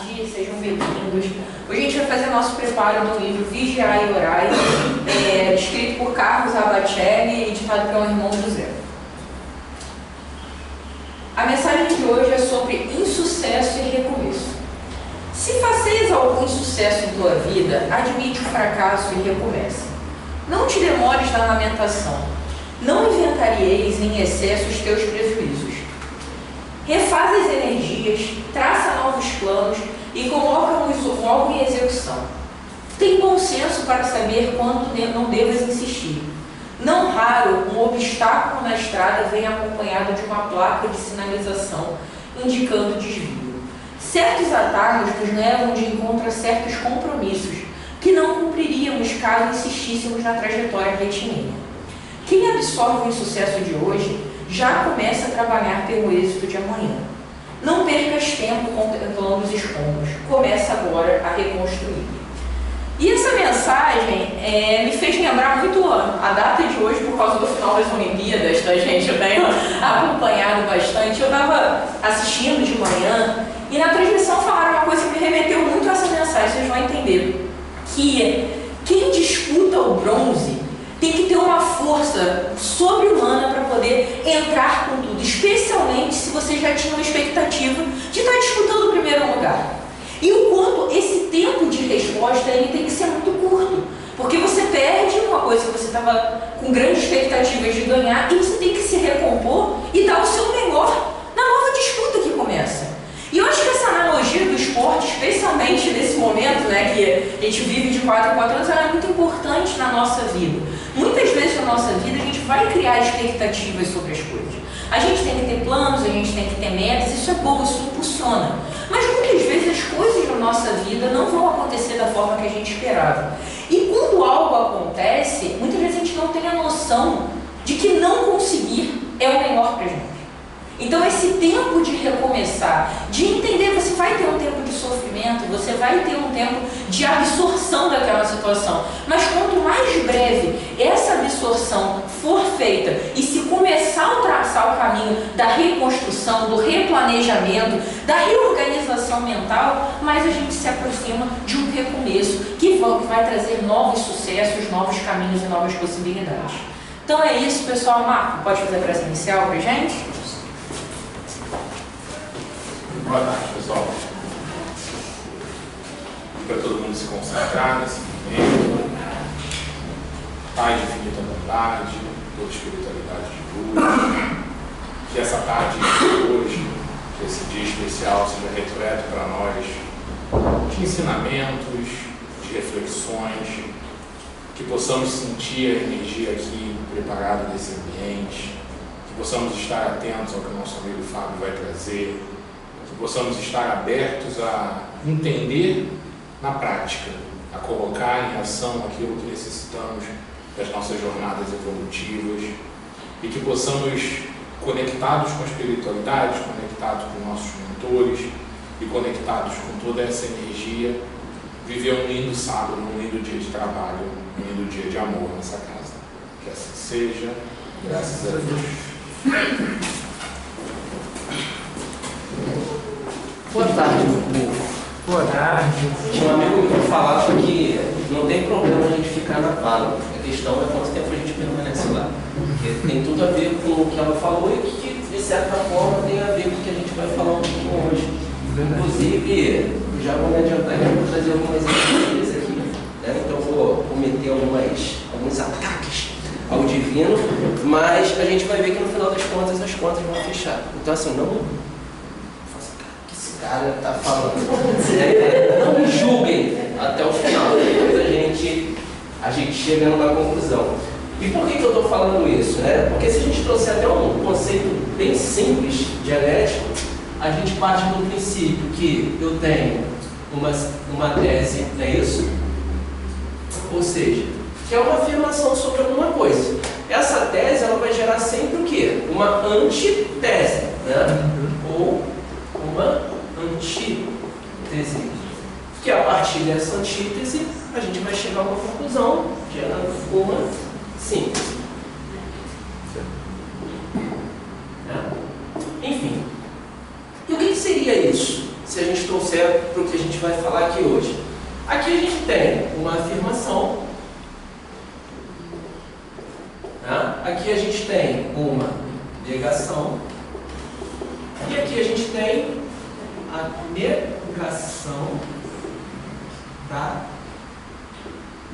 tarde, sejam bem-vindos. Hoje a gente vai fazer nosso preparo do livro Vigiai e Orai, escrito por Carlos Abacelli e editado pelo irmão José. A mensagem de hoje é sobre insucesso e recomeço. Se faceis algum insucesso em tua vida, admite o fracasso e recomeça. Não te demores na lamentação. Não inventarieis em excesso os teus prejuízos. Refaz as energias, traça novos planos e coloca-os logo em execução. Tem bom senso para saber quando não devas insistir. Não raro, um obstáculo na estrada vem acompanhado de uma placa de sinalização indicando desvio. Certos atalhos nos levam de encontro a certos compromissos que não cumpriríamos caso insistíssemos na trajetória retilínea. Quem absorve o insucesso de hoje já começa a trabalhar pelo êxito de amanhã. Não percas tempo contemplando os escombros. Começa agora a reconstruir. E essa mensagem me fez lembrar muito a data de hoje por causa do final das Olimpíadas, tá, gente? Eu tenho acompanhado bastante. Eu estava assistindo de manhã e na transmissão falaram uma coisa que me remeteu muito a essa mensagem, vocês vão entender. Que quem disputa o bronze tem que ter uma força sobre-humana para poder entrar com tudo, especialmente se você já tinha uma expectativa de estar disputando o primeiro lugar. E o quanto esse tempo de resposta ele tem que ser muito curto, porque você perde uma coisa que você estava com grandes expectativas de ganhar e você tem que se recompor e dar o seu melhor na nova disputa que começa. E eu acho que essa analogia do esporte, especialmente nesse momento, né, que a gente vive de 4 em 4 anos, ela é muito importante na nossa vida. Muitas vezes na nossa vida a gente vai criar expectativas sobre as coisas. A gente tem que ter planos, a gente tem que ter metas, isso é bom, isso impulsiona. Mas muitas vezes as coisas na nossa vida não vão acontecer da forma que a gente esperava. E quando algo acontece, muitas vezes a gente não tem a noção de que não conseguir é o melhor para a gente. Então esse tempo de recomeçar, de entender, você vai ter um tempo de sofrimento, você vai ter um tempo de absorção daquela situação, mas quanto mais breve essa absorção for feita e se começar a traçar o caminho da reconstrução, do replanejamento, da reorganização mental, mais a gente se aproxima de um recomeço que vai trazer novos sucessos, novos caminhos e novas possibilidades. Então é isso, pessoal. Marco, pode fazer a prece inicial para a gente? Boa tarde, pessoal. Para todo mundo se concentrar nesse momento. Pai de infinita bondade, toda espiritualidade de luz. Que essa tarde de hoje, que esse dia especial, seja repleto para nós de ensinamentos, de reflexões, que possamos sentir a energia aqui preparada desse ambiente, que possamos estar atentos ao que o nosso amigo Fábio vai trazer, que possamos estar abertos a entender na prática, a colocar em ação aquilo que necessitamos das nossas jornadas evolutivas e que possamos, conectados com a espiritualidade, conectados com nossos mentores e conectados com toda essa energia, viver um lindo sábado, um lindo dia de trabalho, um lindo dia de amor nessa casa. Que assim seja, graças a Deus. Boa tarde, meu povo. Boa tarde. Tinha um amigo que falava que não tem problema a gente ficar na vala. A questão é quanto tempo a gente permanece lá. Porque tem tudo a ver com o que ela falou e que, de certa forma, tem a ver com o que a gente vai falar um pouquinho hoje. Inclusive, já vou me adiantar que eu vou trazer algumas energias aqui, né? Então vou cometer alguns ataques ao divino, mas a gente vai ver que no final das contas as contas vão fechar. Então assim, não... cara tá falando. Não me julguem até o final, depois a gente chega numa conclusão. E por que eu estou falando isso? Né? Porque se a gente trouxer até um conceito bem simples, dialético, a gente parte do princípio que eu tenho uma tese, não é isso? Ou seja, que é uma afirmação sobre alguma coisa. Essa tese ela vai gerar sempre o quê? Uma antitese, né? Ou uma antítese, que a partir dessa antítese a gente vai chegar a uma conclusão, gerando uma síntese. Enfim, e o que seria isso? Se a gente trouxer trouxer para o que a gente vai falar aqui hoje. Aqui a gente tem uma afirmação, né? Aqui a gente tem uma negação, e aqui a gente tem a negação da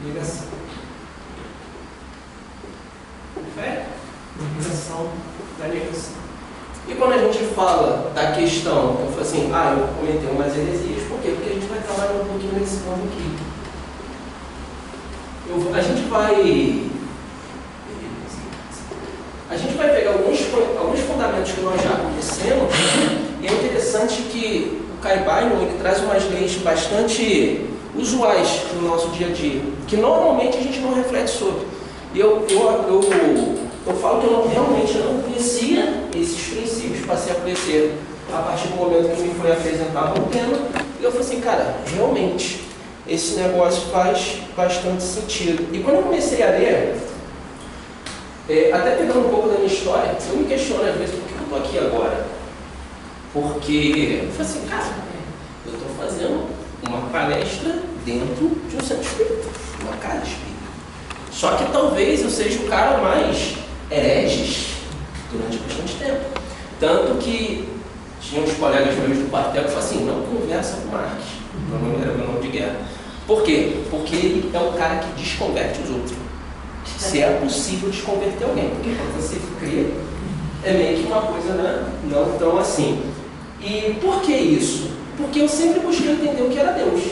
negação. Perfeito? Negação da negação. E quando a gente fala da questão, eu falo assim, eu cometei umas heresias, por quê? Porque a gente vai trabalhar um pouquinho nesse ponto aqui. A gente vai pegar alguns fundamentos que nós já conhecemos, e é interessante que o Caibalion, ele traz umas leis bastante usuais no nosso dia a dia, que normalmente a gente não reflete sobre. E eu falo que eu realmente não conhecia esses princípios, passei a conhecer a partir do momento que me foi apresentado um tema, e eu falei assim, cara, realmente, esse negócio faz bastante sentido. E quando eu comecei a ler, até pegando um pouco da minha história, eu me questiono às vezes, por que eu estou aqui agora? Porque eu falei assim, cara, eu estou fazendo uma palestra dentro de um centro espírita, uma casa espírita. Só que talvez eu seja o cara mais hereges durante bastante tempo. Tanto que tinha uns colegas meus do quartel que falaram assim, não conversa com o Marques. Meu nome era meu nome de guerra. Por quê? Porque ele é o cara que desconverte os outros. Se é possível desconverter alguém. Porque quando você crê, é meio que uma coisa, né? Não tão assim. E por que isso? Porque eu sempre busquei entender o que era Deus.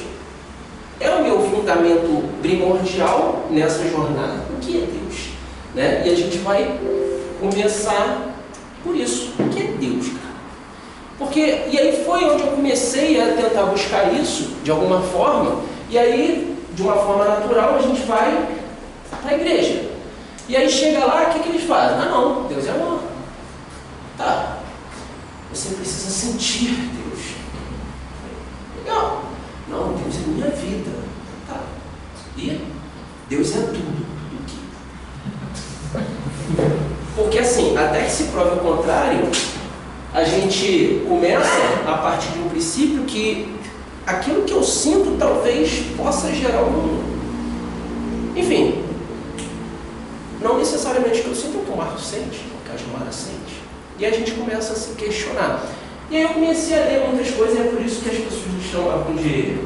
É o meu fundamento primordial nessa jornada. O que é Deus? Né? E a gente vai começar por isso. O que é Deus, cara? E aí foi onde eu comecei a tentar buscar isso, de alguma forma, e aí, de uma forma natural, a gente vai para a igreja. E aí chega lá, o que eles fazem? Não, Deus é amor. Tá. Você precisa sentir Deus. Legal. Não, Deus é minha vida. Tá. E Deus é tudo. Porque assim, até que se prove o contrário, a gente começa a partir de um princípio que aquilo que eu sinto talvez possa gerar o mundo. Enfim, não necessariamente o que eu sinto, o que o Marcos sente, o que a Gilmara sente. E a gente começa a se questionar. E aí eu comecei a ler muitas coisas, e é por isso que as pessoas me chamavam de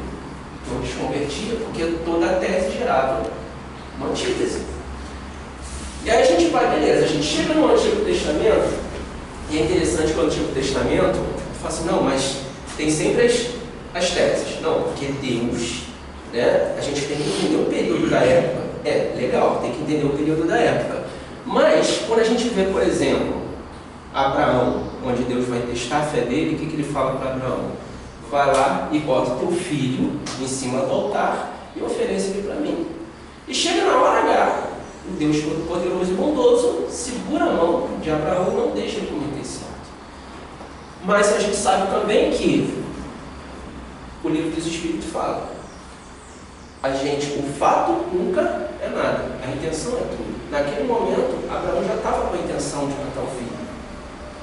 desconvertida, porque toda a tese gerava uma antítese. E aí a gente vai, beleza, a gente chega no Antigo Testamento, e é interessante que o Antigo Testamento, eu falo assim, não, mas tem sempre as teses. Não, porque Deus, né, a gente tem que entender o período da época. É, legal, tem que entender o período da época. Mas, quando a gente vê, por exemplo, Abraão, onde Deus vai testar a fé dele, o que ele fala para Abraão? Vai lá e bota teu filho em cima do altar e oferece ele para mim. E chega na hora H, o Deus Todo-Poderoso e Bondoso segura a mão de Abraão e não deixa ele cometer esse ato. Mas a gente sabe também que o livro dos Espíritos fala, o fato nunca é nada, a intenção é tudo. Naquele momento, Abraão já estava com a intenção de matar o filho.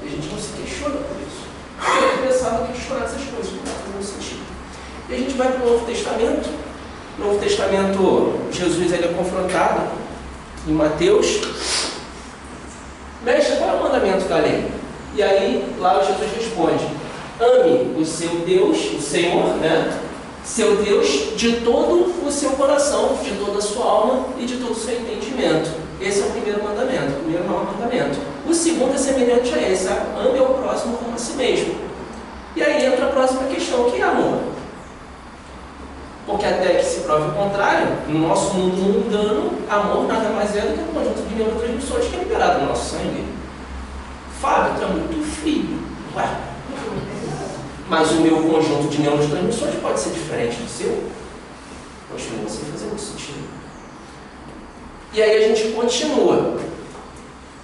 E a gente não se questiona por isso. Eu começava a questionar essas coisas, não faz nenhum sentido. E a gente vai para o Novo Testamento. No Novo Testamento, Jesus ele é confrontado em Mateus. Mestre, qual é o mandamento da lei? E aí, lá Jesus responde, ame o seu Deus, o Senhor, né? Seu Deus de todo o seu coração, de toda a sua alma e de todo o seu entendimento. Esse é o primeiro mandamento, o primeiro maior mandamento. O segundo é semelhante a esse, ame ao próximo como a si mesmo. E aí entra a próxima questão, que é amor. Porque até que se prove o contrário, no nosso mundo mundano, amor nada mais é do que um conjunto de neurotransmissores que é liberado no nosso sangue. Fábio, tu é muito frio. Ué? Mas o meu conjunto de neurotransmissores pode ser diferente do seu? Continua sem fazer muito sentido. E aí a gente continua.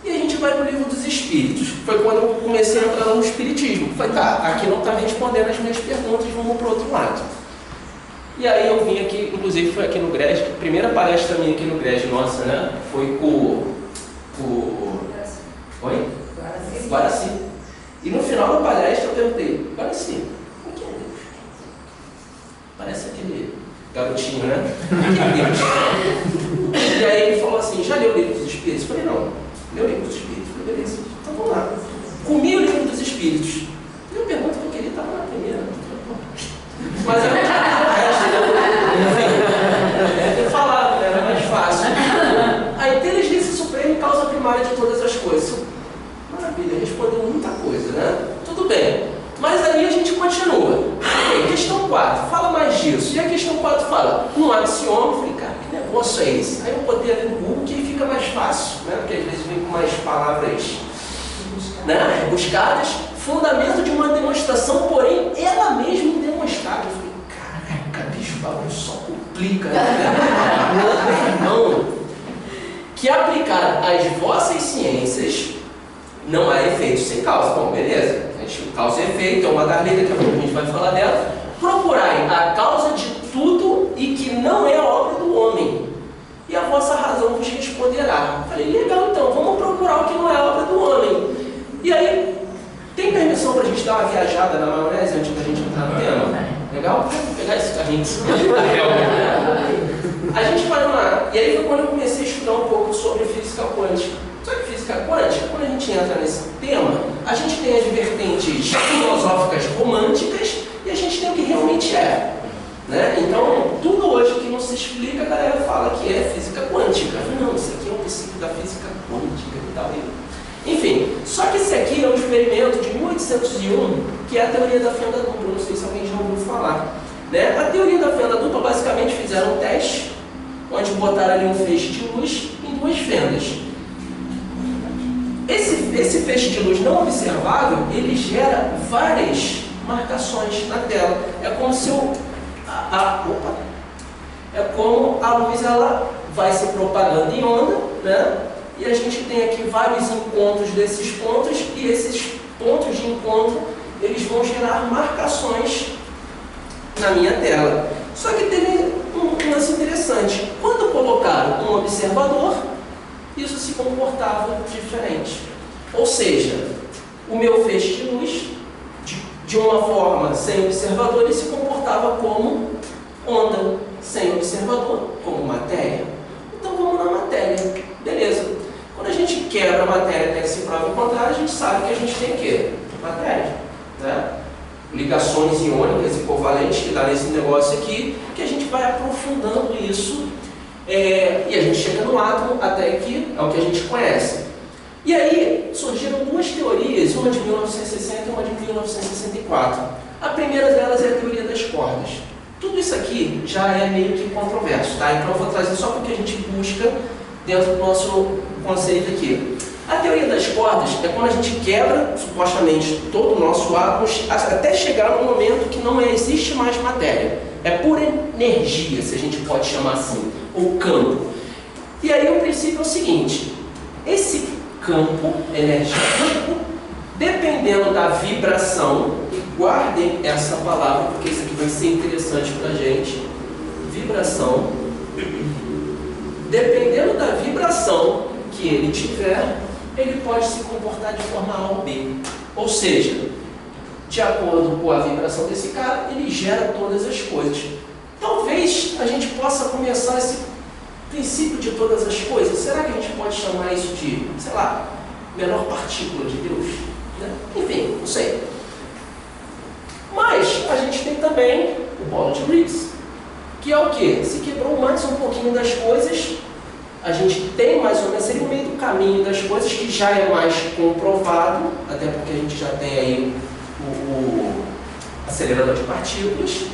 E a gente vai para o livro dos Espíritos. Foi quando eu comecei a entrar no Espiritismo. Falei, tá, aqui não está respondendo as minhas perguntas, vamos para o outro lado. E aí eu vim aqui, inclusive foi aqui no GRES, a primeira palestra minha aqui no GRES, nossa, né? Foi com Oi? Guaraci. E no final da palestra eu perguntei, Guaraci, o que é Deus? garotinho, né? E aí ele falou assim, já leu o Livro dos Espíritos? Eu falei, não, leu o Livro dos Espíritos. Eu falei, beleza, então vamos lá. Comi o Livro dos Espíritos. E a pergunta que eu queria estava na primeira. Mas eu não falava, né? Era mais fácil. A inteligência suprema e causa primária de todas as coisas. Maravilha, respondeu muita coisa, né? Tudo bem. Mas aí a gente continua. Okay, questão 4, fala mais disso. E a questão 4 fala, um axioma. Eu falei, cara, que negócio é esse? Aí eu botei ali no Google, que aí fica mais fácil, né? Porque às vezes vem com mais palavras, né, buscadas. Fundamento de uma demonstração, porém, ela mesma indemonstrável. Eu falei, caraca, bicho, o bagulho só complica, né? Não. Que aplicar às vossas ciências não há efeito sem causa. Bom, beleza. Causa e efeito é uma das leis, daqui a pouco a gente vai falar dela. Procurai a causa de tudo e que não é obra do homem, e a vossa razão vos responderá. Falei, legal, então, vamos procurar o que não é obra do homem. E aí, tem permissão para a gente dar uma viajada na maionese antes da gente entrar no tema? Legal? Vamos pegar esse carrinho. A gente vai lá. E aí foi quando eu comecei a estudar um pouco sobre física quântica. Só que física quântica, quando a gente entra nesse tema, a gente tem as vertentes filosóficas românticas e a gente tem o que realmente é. Né? Então, tudo hoje que não se explica, a galera fala que é física quântica. Não, isso aqui é um princípio da física quântica e tal. Enfim, só que esse aqui é um experimento de 1801, que é a teoria da fenda dupla. Não sei se alguém já ouviu falar. Né? A teoria da fenda dupla, basicamente, fizeram um teste, onde botaram ali um feixe de luz em duas fendas. Esse feixe de luz não observável, ele gera várias marcações na tela. É como se é como a luz ela vai se propagando em onda, né? E a gente tem aqui vários encontros desses pontos, e esses pontos de encontro, eles vão gerar marcações na minha tela. Só que teve um lance interessante. Quando colocaram um observador, isso se comportava diferente. Ou seja, o meu feixe de luz, de uma forma sem observador, ele se comportava como onda, sem observador, como matéria. Então vamos na matéria. Beleza. Quando a gente quebra a matéria até que se prova o contrário, a gente sabe que a gente tem o quê? Matéria. Né? Ligações iônicas e covalentes que dá nesse negócio aqui, que a gente vai aprofundando isso. E a gente chega no átomo até que é o que a gente conhece. E aí surgiram duas teorias, uma de 1960 e uma de 1964. A primeira delas é a teoria das cordas. Tudo isso aqui já é meio que controverso, tá? Então eu vou trazer só porque a gente busca dentro do nosso conceito aqui. A teoria das cordas é quando a gente quebra, supostamente, todo o nosso átomo até chegar no momento que não existe mais matéria. É pura energia, se a gente pode chamar assim, ou campo. E aí o princípio é o seguinte, esse campo energético, dependendo da vibração, e guardem essa palavra, porque isso aqui vai ser interessante para a gente, vibração, dependendo da vibração que ele tiver, ele pode se comportar de forma A ou B. Ou seja, de acordo com a vibração desse cara, ele gera todas as coisas. Talvez a gente possa começar esse princípio de todas as coisas. Será que a gente pode chamar isso de, sei lá, menor partícula de Deus? Né? Enfim, não sei. Mas a gente tem também o bolo de Higgs, que é o quê? Se quebrou mais um pouquinho das coisas, a gente tem mais ou menos, seria o meio do caminho das coisas, que já é mais comprovado, até porque a gente já tem aí o acelerador de partículas,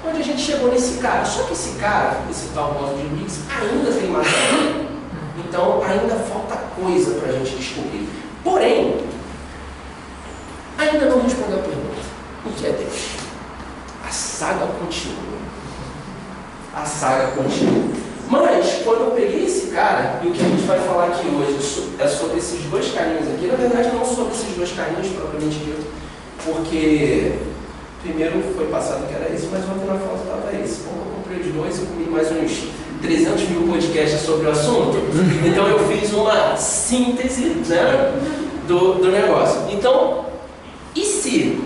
onde a gente chegou nesse cara. Só que esse cara, esse tal bolo de Higgs, ainda tem matéria. Então ainda falta coisa para a gente descobrir. Porém, ainda não respondeu a pergunta: o que é Deus? A saga continua. A saga continua. Mas, quando eu peguei esse cara, e o que a gente vai falar aqui hoje é sobre esses dois carinhos aqui, na verdade não sobre esses dois carinhos propriamente dito, porque primeiro foi passado que era esse, mas ontem na foto estava esse. Como eu comprei os dois, eu comi mais uns 300 mil podcasts sobre o assunto, então eu fiz uma síntese, né, do negócio. Então, e se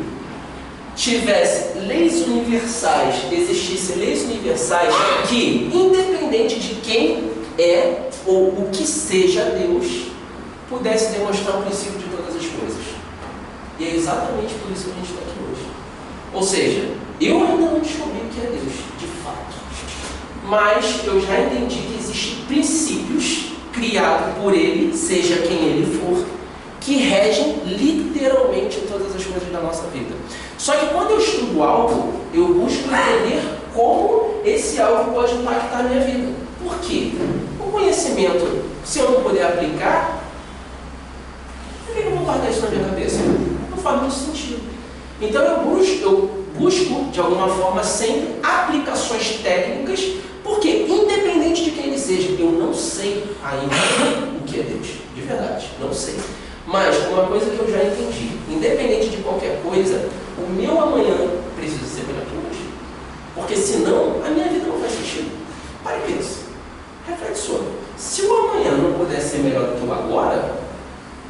tivesse leis universais, existissem leis universais que, independente de quem é ou o que seja Deus, pudesse demonstrar o princípio de todas as coisas. E é exatamente por isso que a gente está aqui hoje. Ou seja, eu ainda não descobri o que é Deus, de fato. Mas eu já entendi que existem princípios criados por Ele, seja quem Ele for, que regem literalmente todas as coisas da nossa vida. Só que quando eu estudo algo, eu busco entender como esse algo pode impactar a minha vida. Por quê? O conhecimento, se eu não puder aplicar, por que eu vou guardar isso na minha cabeça? Não faz muito sentido. Então eu busco de alguma forma, sempre aplicações técnicas, porque independente de quem ele seja, eu não sei ainda o que é Deus. De verdade, não sei. Mas uma coisa que eu já entendi, independente de qualquer coisa, o meu amanhã precisa ser melhor que hoje. Porque senão, a minha vida não faz sentido. Para e pensa. Reflete sobre. Se o amanhã não puder ser melhor do que o agora,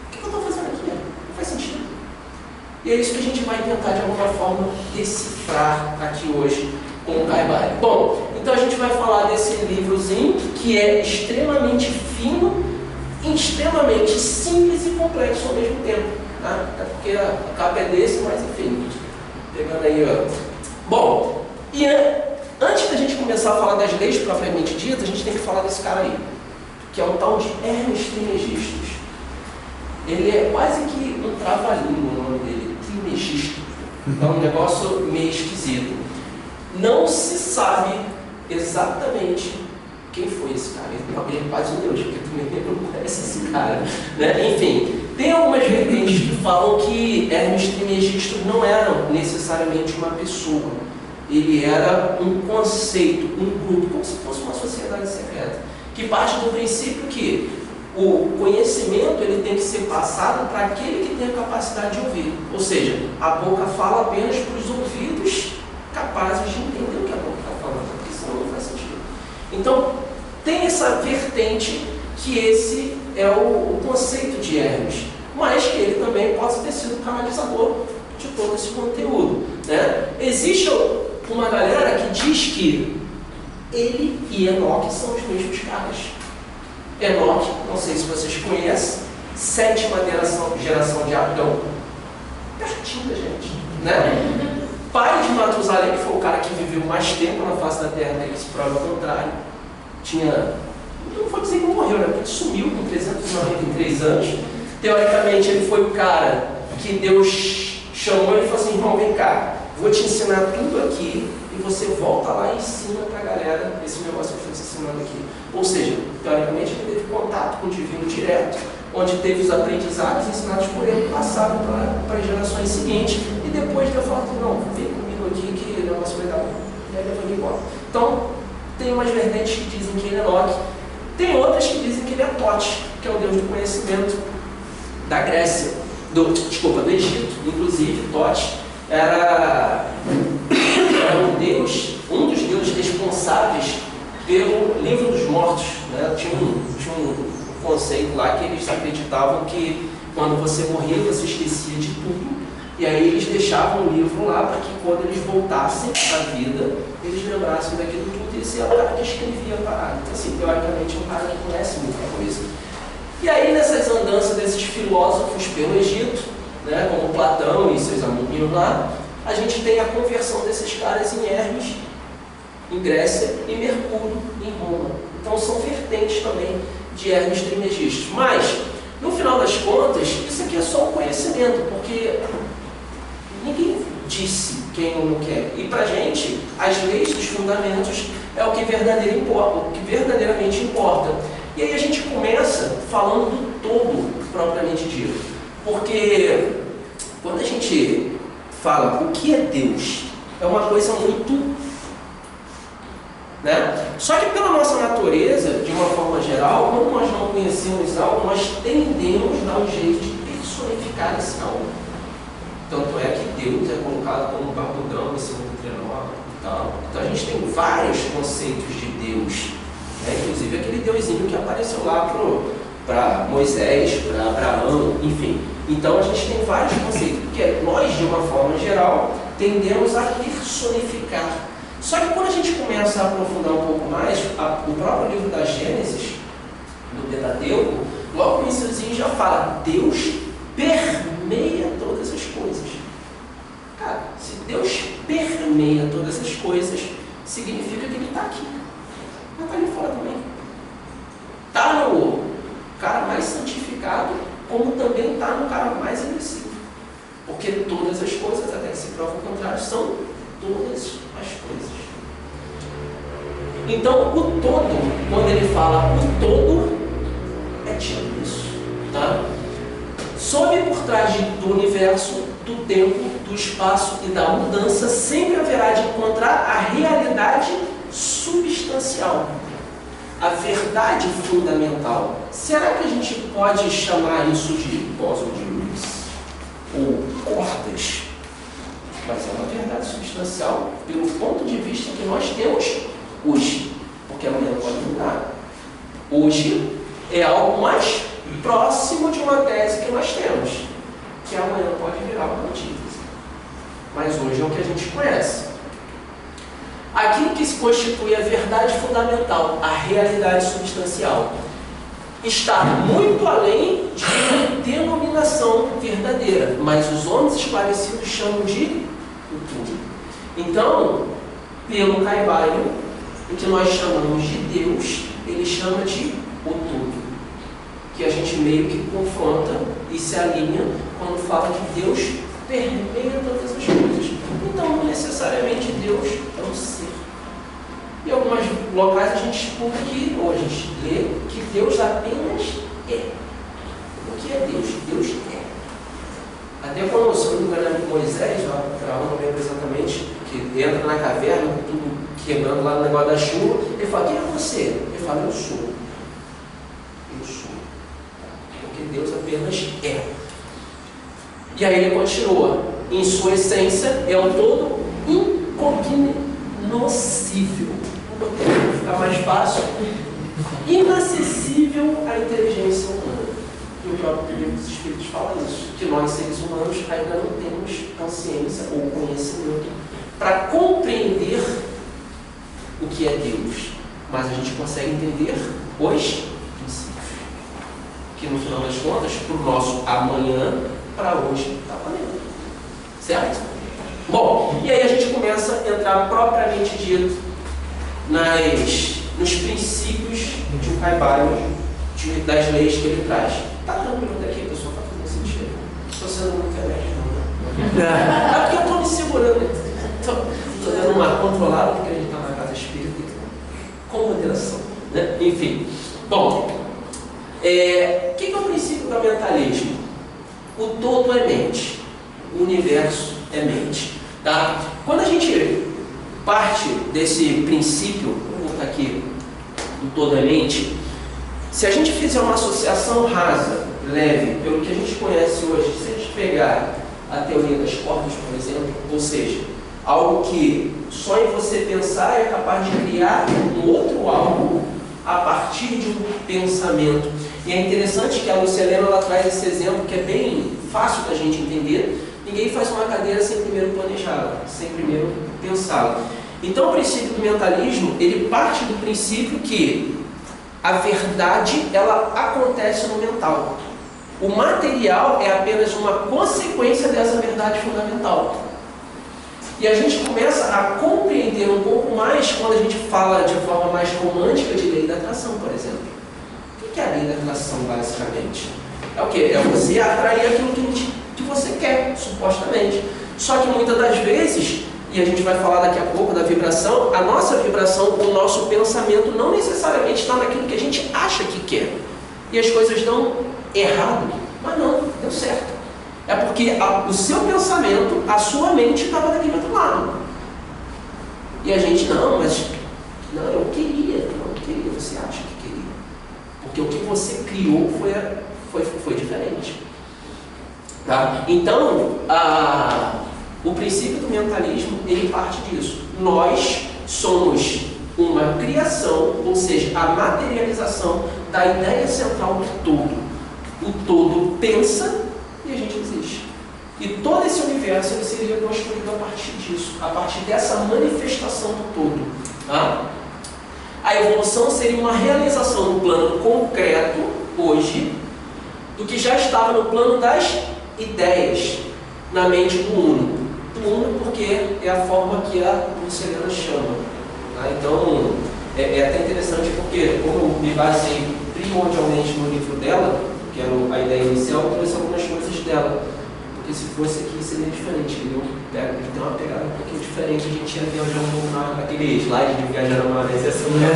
o que eu estou fazendo aqui? Não faz sentido. E é isso que a gente vai tentar, de alguma forma, decifrar aqui hoje com o Caibari. Bom, então a gente vai falar desse livrozinho que é extremamente fino, extremamente simples e complexo ao mesmo tempo. Tá? É porque a capa é desse, mas enfim. Pegando aí, ó. Bom, e antes da gente começar a falar das leis propriamente ditas, a gente tem que falar desse cara aí, que é o tal de Hermes Trismegisto. Ele é quase que um trava-língua o nome dele, Trismegisto. É um negócio meio esquisito. Não se sabe exatamente quem foi esse cara. Ele é quase um Deus, porque também não conhece esse cara. Né? Enfim, tem algumas vertentes que falam que Hermes Trismegisto não era necessariamente uma pessoa. Ele era um conceito, um grupo, como se fosse uma sociedade secreta, que parte do princípio que o conhecimento ele tem que ser passado para aquele que tem a capacidade de ouvir. Ou seja, a boca fala apenas para os ouvidos capazes de entender o que a boca está falando, porque senão não faz sentido. Então, tem essa vertente que esse é o conceito de Hermes, mas que ele também pode ter sido o canalizador de todo esse conteúdo. Né? Existe uma galera que diz que ele e Enoque são os mesmos caras. Enoque, não sei se vocês conhecem, 7ª geração de Adão, pertinho da gente, né? Pai de Matusalém, que foi o cara que viveu mais tempo na face da terra, né? Que se prova o contrário, não vou dizer que morreu, né? Porque ele sumiu com 393 anos. Teoricamente, ele foi o cara que Deus chamou e falou assim: irmão, vem cá, vou te ensinar tudo aqui e você volta lá e ensina para a galera esse negócio que eu estou te ensinando aqui. Ou seja, teoricamente, ele teve contato com o divino direto, onde teve os aprendizados ensinados por ele, passaram para as gerações seguintes, e depois de eu falar: não, vem comigo aqui que o negócio vai dar bom. E aí eu vou embora. Então, tem umas vertentes que dizem que ele é Enoque, tem outras que dizem que ele é Tote, que é o deus do conhecimento da Grécia, do Egito. Inclusive, Tote era um dos deuses responsáveis pelo livro dos mortos. Né? Tinha um conceito lá que eles acreditavam que quando você morria, você esquecia de tudo, e aí eles deixavam o livro lá para que quando eles voltassem à vida, eles lembrassem daquilo tudo, e esse é o cara que escrevia a parada. Então, assim, teoricamente, é um cara que conhece muita coisa. E aí, nessas andanças desses filósofos pelo Egito, né, como Platão e seus amiguinhos lá, a gente tem a conversão desses caras em Hermes, em Grécia, e Mercúrio, em Roma. Então, são vertentes também de Hermes Trismegisto. Mas, no final das contas, isso aqui é só um conhecimento, porque ninguém disse quem ou não quer. E pra gente, as leis dos fundamentos é o que verdadeiramente importa. E aí a gente começa falando do todo propriamente dito. Porque quando a gente fala o que é Deus, é uma coisa muito... Né? Só que pela nossa natureza, de uma forma geral, quando nós não conhecemos algo, nós tendemos a dar um jeito de personificar esse algo. Tanto é que Deus é colocado como um barbudão em cima do trenó e tal. Então a gente tem vários conceitos de Deus, né? Inclusive aquele deusinho que apareceu lá para Moisés, para Abraão, enfim. Então a gente tem vários conceitos, porque nós, de uma forma geral, tendemos a personificar. Só que quando a gente começa a aprofundar um pouco mais, o próprio livro da Gênesis, do Pentateuco, logo no iníciozinho já fala, Deus permeia todas as coisas. Cara, se Deus permeia todas as coisas, significa que Ele está aqui. Mas está ali fora também. Está no cara mais santificado, como também está no cara mais agressivo. Porque todas as coisas, até que se prova o contrário, são todas as coisas. Então, o todo, quando ele fala o todo, é tipo isso. Tá? Sob por trás do universo, do tempo, do espaço e da mudança, sempre haverá de encontrar a realidade substancial, a verdade fundamental. Será que a gente pode chamar isso de bóson de Lewis ou cordas? Mas é uma verdade substancial pelo ponto de vista que nós temos hoje, porque amanhã pode mudar. Hoje é algo mais próximo de uma tese que nós temos, que amanhã pode virar uma antítese. Mas hoje é o que a gente conhece. Aquilo que se constitui a verdade fundamental, a realidade substancial, está muito além de uma denominação verdadeira, mas os homens esclarecidos chamam de o tudo. Então, pelo Caibalion, o que nós chamamos de Deus, ele chama de o tudo, que a gente meio que confronta e se alinha quando fala que Deus permeia todas as coisas. Então, não necessariamente Deus é um ser. Em alguns locais a gente explica que, ou a gente lê, que Deus apenas é. O que é Deus? Deus é. Até quando, se não me engano, Moisés, lá para não lembro exatamente, que entra na caverna, tudo quebrando lá no negócio da chuva, ele fala, quem é você? Ele fala, eu sou. Eu sou. Porque Deus apenas é. E aí ele continua, em sua essência é o todo incognoscível. Vou ficar mais fácil. Inacessível à inteligência humana. E o próprio livro dos Espíritos fala isso, que nós, seres humanos, ainda não temos consciência ou conhecimento para compreender o que é Deus. Mas a gente consegue entender os princípios. Que no final das contas, para o nosso amanhã, para hoje, está valendo. Certo? Bom, e aí a gente começa a entrar propriamente dito nos princípios de um Caibalion, das leis que ele traz. Está tranquilo até aqui, pessoal? Está fazendo sentido? Estou sendo muito enérgico, não, né? É porque eu estou me segurando. Estou dando uma controlada, porque a gente está na casa espírita, com moderação. Né? Enfim. Bom, o que é o princípio do mentalismo? O todo é mente. O universo é mente. Tá? Quando a gente parte desse princípio, vou botar aqui, o todo é mente, se a gente fizer uma associação rasa, leve, pelo que a gente conhece hoje, se a gente pegar a teoria das cordas, por exemplo, ou seja, algo que só em você pensar é capaz de criar um outro algo a partir de um pensamento. E é interessante que a Lucilena ela traz esse exemplo que é bem fácil da gente entender. Ninguém faz uma cadeira sem primeiro planejá-la, sem primeiro pensá-la. Então o princípio do mentalismo, ele parte do princípio que a verdade, ela acontece no mental. O material é apenas uma consequência dessa verdade fundamental. E a gente começa a compreender um pouco mais quando a gente fala de forma mais romântica de lei da atração, por exemplo. O que é a lei da atração, basicamente? É o quê? É você atrair aquilo que você quer, supostamente. Só que muitas das vezes, e a gente vai falar daqui a pouco da vibração, a nossa vibração, o nosso pensamento não necessariamente está naquilo que a gente acha que quer. E as coisas dão errado, mas não, deu certo. É porque o seu pensamento, a sua mente estava daquele outro lado. E a gente, não, eu queria. Não, queria, você acha que queria. Porque o que você criou foi diferente. Tá? Então, o princípio do mentalismo, ele parte disso. Nós somos uma criação, ou seja, a materialização da ideia central do todo. O todo pensa e a gente existe. E todo esse universo ele seria construído a partir disso, a partir dessa manifestação do todo. Tá? A evolução seria uma realização no plano concreto, hoje, do que já estava no plano das ideias, na mente do Uno. Do Uno porque é a forma que a Luciliana chama. Tá? Então, é até interessante porque, como eu me baseei primordialmente no livro dela, que era a ideia inicial, eu trouxe algumas coisas dela. Porque se fosse aqui seria diferente, ele tem uma pegada um pouquinho diferente, a gente ia viajar um pouco naquele slide de viajar na Malásia, assim, né?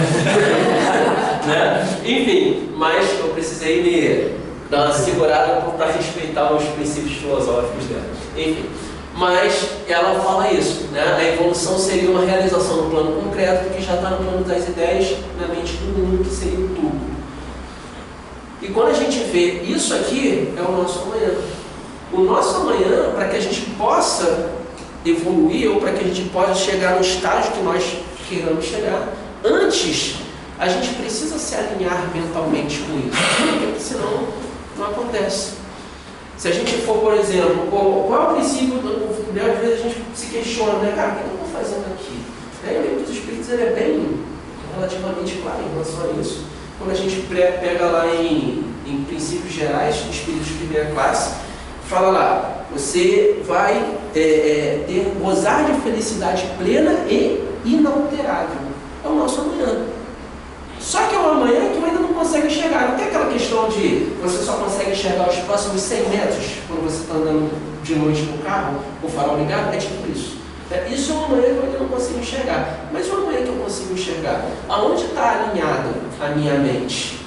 Enfim, mas eu precisei me dar uma segurada para respeitar os princípios filosóficos dela. Enfim, mas ela fala isso, né? A evolução seria uma realização no plano concreto que já está no plano das ideias, na mente do mundo, que seria o tudo. E quando a gente vê isso aqui, é o nosso amanhã. O nosso amanhã, para que a gente possa evoluir, ou para que a gente possa chegar no estágio que nós queiramos chegar, antes, a gente precisa se alinhar mentalmente com isso, porque senão não acontece. Se a gente for, por exemplo, qual é o princípio, às vezes a gente se questiona, né, cara, o que eu estou fazendo aqui? O livro dos Espíritos ele é bem relativamente claro em relação a isso. Quando a gente pega lá em princípios gerais, Espíritos de primeira classe, fala lá, você vai gozar de felicidade plena e inalterável. É o nosso amanhã. Só que é um amanhã que ainda não consegue enxergar. Não tem aquela questão de você só consegue enxergar os próximos 100 metros quando você está andando de noite no carro, com o farol ligado? É tipo isso. Isso é um amanhã que eu ainda não consigo enxergar. Mas é um amanhã que eu consigo enxergar. Aonde está alinhada a minha mente?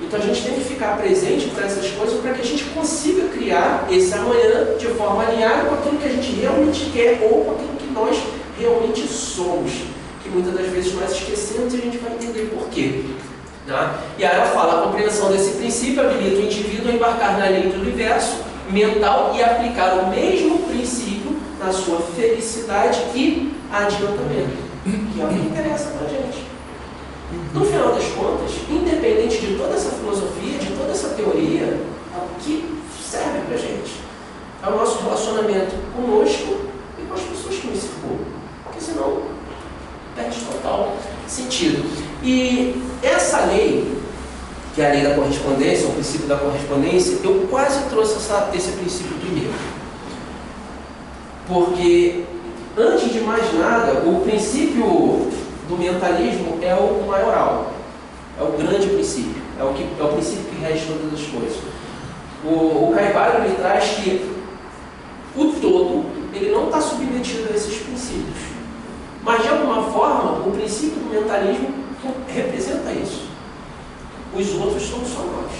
Então a gente tem que ficar presente para essas coisas para que a gente consiga criar esse amanhã de forma alinhada com aquilo que a gente realmente quer ou com aquilo que nós realmente somos. Que muitas das vezes nós esquecemos e a gente vai entender por quê. Tá? E aí ela fala, a compreensão desse princípio habilita o indivíduo a embarcar na lei do universo mental e aplicar o mesmo princípio na sua felicidade e adiantamento, que é o que interessa para a gente. No final das contas, independente de toda essa filosofia, de toda essa teoria, o que serve para a gente é o nosso relacionamento conosco e com as pessoas que nos circundam, porque senão perde total sentido. E essa lei, que é a lei da correspondência, o princípio da correspondência, eu quase trouxe esse princípio primeiro. Porque, antes de mais nada, o princípio do mentalismo é o maioral, é o grande princípio, é o princípio que rege todas as coisas. O Caivaro ele traz que o todo ele não está submetido a esses princípios, mas de alguma forma o princípio do mentalismo representa isso. Os outros somos só nós.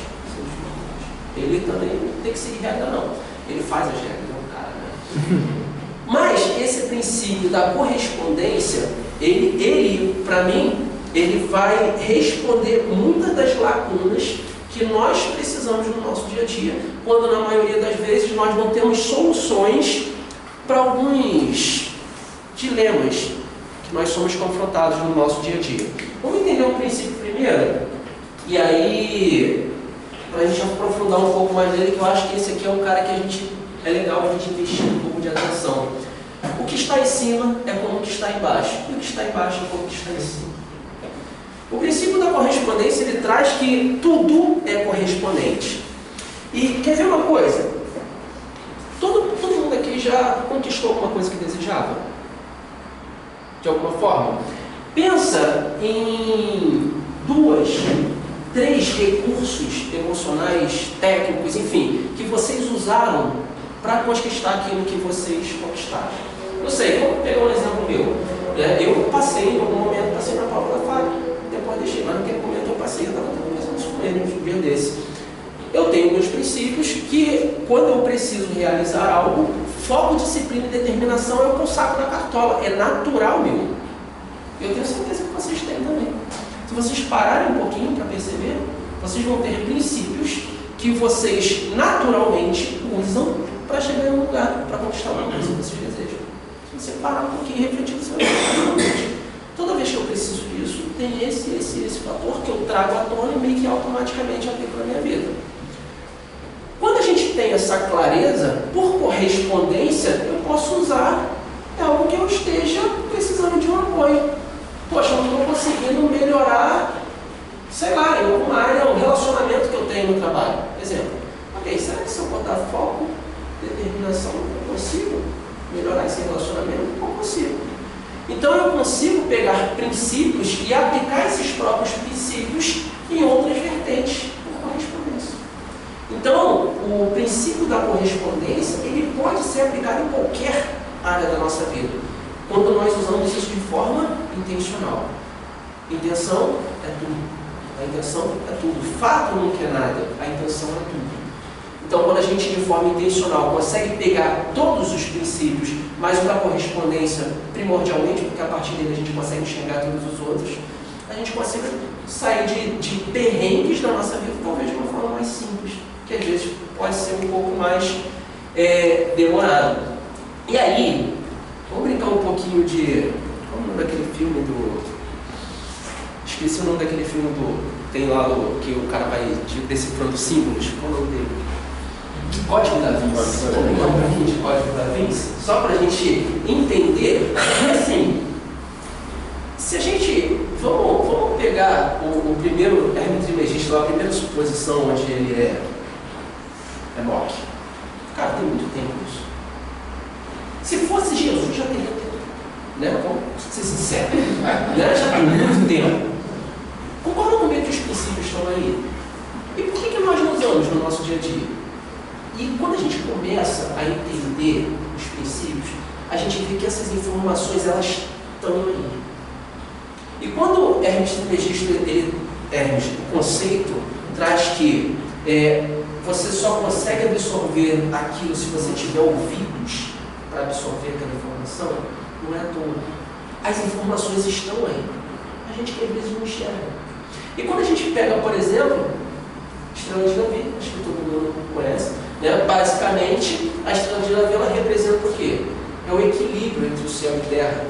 Ele também não tem que seguir regra não, ele faz as regras, é um cara, né? Mas esse princípio da correspondência, ele para mim, ele vai responder muitas das lacunas que nós precisamos no nosso dia a dia, quando na maioria das vezes nós não temos soluções para alguns dilemas que nós somos confrontados no nosso dia a dia. Vamos entender o princípio primeiro? E aí, para a gente aprofundar um pouco mais nele, que eu acho que esse aqui é um cara que é legal a gente investir um pouco de atenção. O que está em cima é como o que está embaixo, e o que está embaixo é como o que está em cima. O princípio da correspondência, ele traz que tudo é correspondente. E quer ver uma coisa? Todo mundo aqui já conquistou alguma coisa que desejava? De alguma forma? Pensa em 2, 3 recursos emocionais, técnicos, enfim, que vocês usaram para conquistar aquilo que vocês conquistaram. Não sei, vamos pegar um exemplo meu. Eu passei, em algum momento, passei na prova da FAP, depois deixei, mas naquele momento eu passei, eu estava conversando isso com ele um dia desse. Eu tenho meus princípios que, quando eu preciso realizar algo, foco, disciplina e determinação é o que eu saco da cartola, é natural meu. Eu tenho certeza que vocês têm também. Se vocês pararem um pouquinho para perceber, vocês vão ter princípios que vocês naturalmente usam para chegar em um lugar, para conquistar uma coisa que vocês desejam. Se você parar um pouquinho e refletir, você vai ver. Toda vez que eu preciso disso, tem esse fator que eu trago à tona e meio que automaticamente aplico na minha vida. Quando a gente gente tem essa clareza, por correspondência, eu posso usar algo que eu esteja precisando de um apoio. Poxa, eu não estou conseguindo melhorar, sei lá, em alguma área, um relacionamento que eu tenho no trabalho. Exemplo, ok, será que se eu botar foco, determinação, eu consigo melhorar esse relacionamento? Não consigo. Então eu consigo pegar princípios e aplicar esses próprios princípios em outras vertentes por correspondência. Então, o princípio da correspondência, ele pode ser aplicado em qualquer área da nossa vida, quando nós usamos isso de forma intencional. Intenção é tudo. A intenção é tudo. O fato nunca é nada. A intenção é tudo. Então, quando a gente, de forma intencional, consegue pegar todos os princípios, mas o da correspondência, primordialmente, porque a partir dele a gente consegue enxergar todos os outros, a gente consegue sair de perrengues da nossa vida, talvez de uma forma mais simples, que às vezes pode ser um pouco mais demorado. E aí, vamos brincar um pouquinho de... Qual é o nome daquele filme do... Esqueci o nome daquele filme do... Tem lá que o cara vai decifrando símbolos. Qual é o nome dele? Código da Vinci. Vamos brincar um pouquinho de Código da Vinci? Só para a gente entender, assim... Se a gente... Vamos pegar o primeiro Hermes Trismegisto, a primeira suposição onde ele é Mock. Cara, tem muito tempo isso. Se fosse Jesus, já teria tempo. Né? Vamos ser sinceros. Né? Já tem muito tempo. Concorda comigo que os princípios estão aí? E por que nós não usamos no nosso dia a dia? E quando a gente começa a entender os princípios, a gente vê que essas informações elas estão aí. E quando Hermes Trismegisto, Hermes, o conceito traz que você só consegue absorver aquilo se você tiver ouvidos para absorver aquela informação, não é à toa. As informações estão aí. A gente que às vezes não enxerga. E quando a gente pega, por exemplo, estrela de Davi, acho que todo mundo conhece, né? Basicamente, a estrela de Davi ela representa o quê? É o equilíbrio entre o céu e a terra.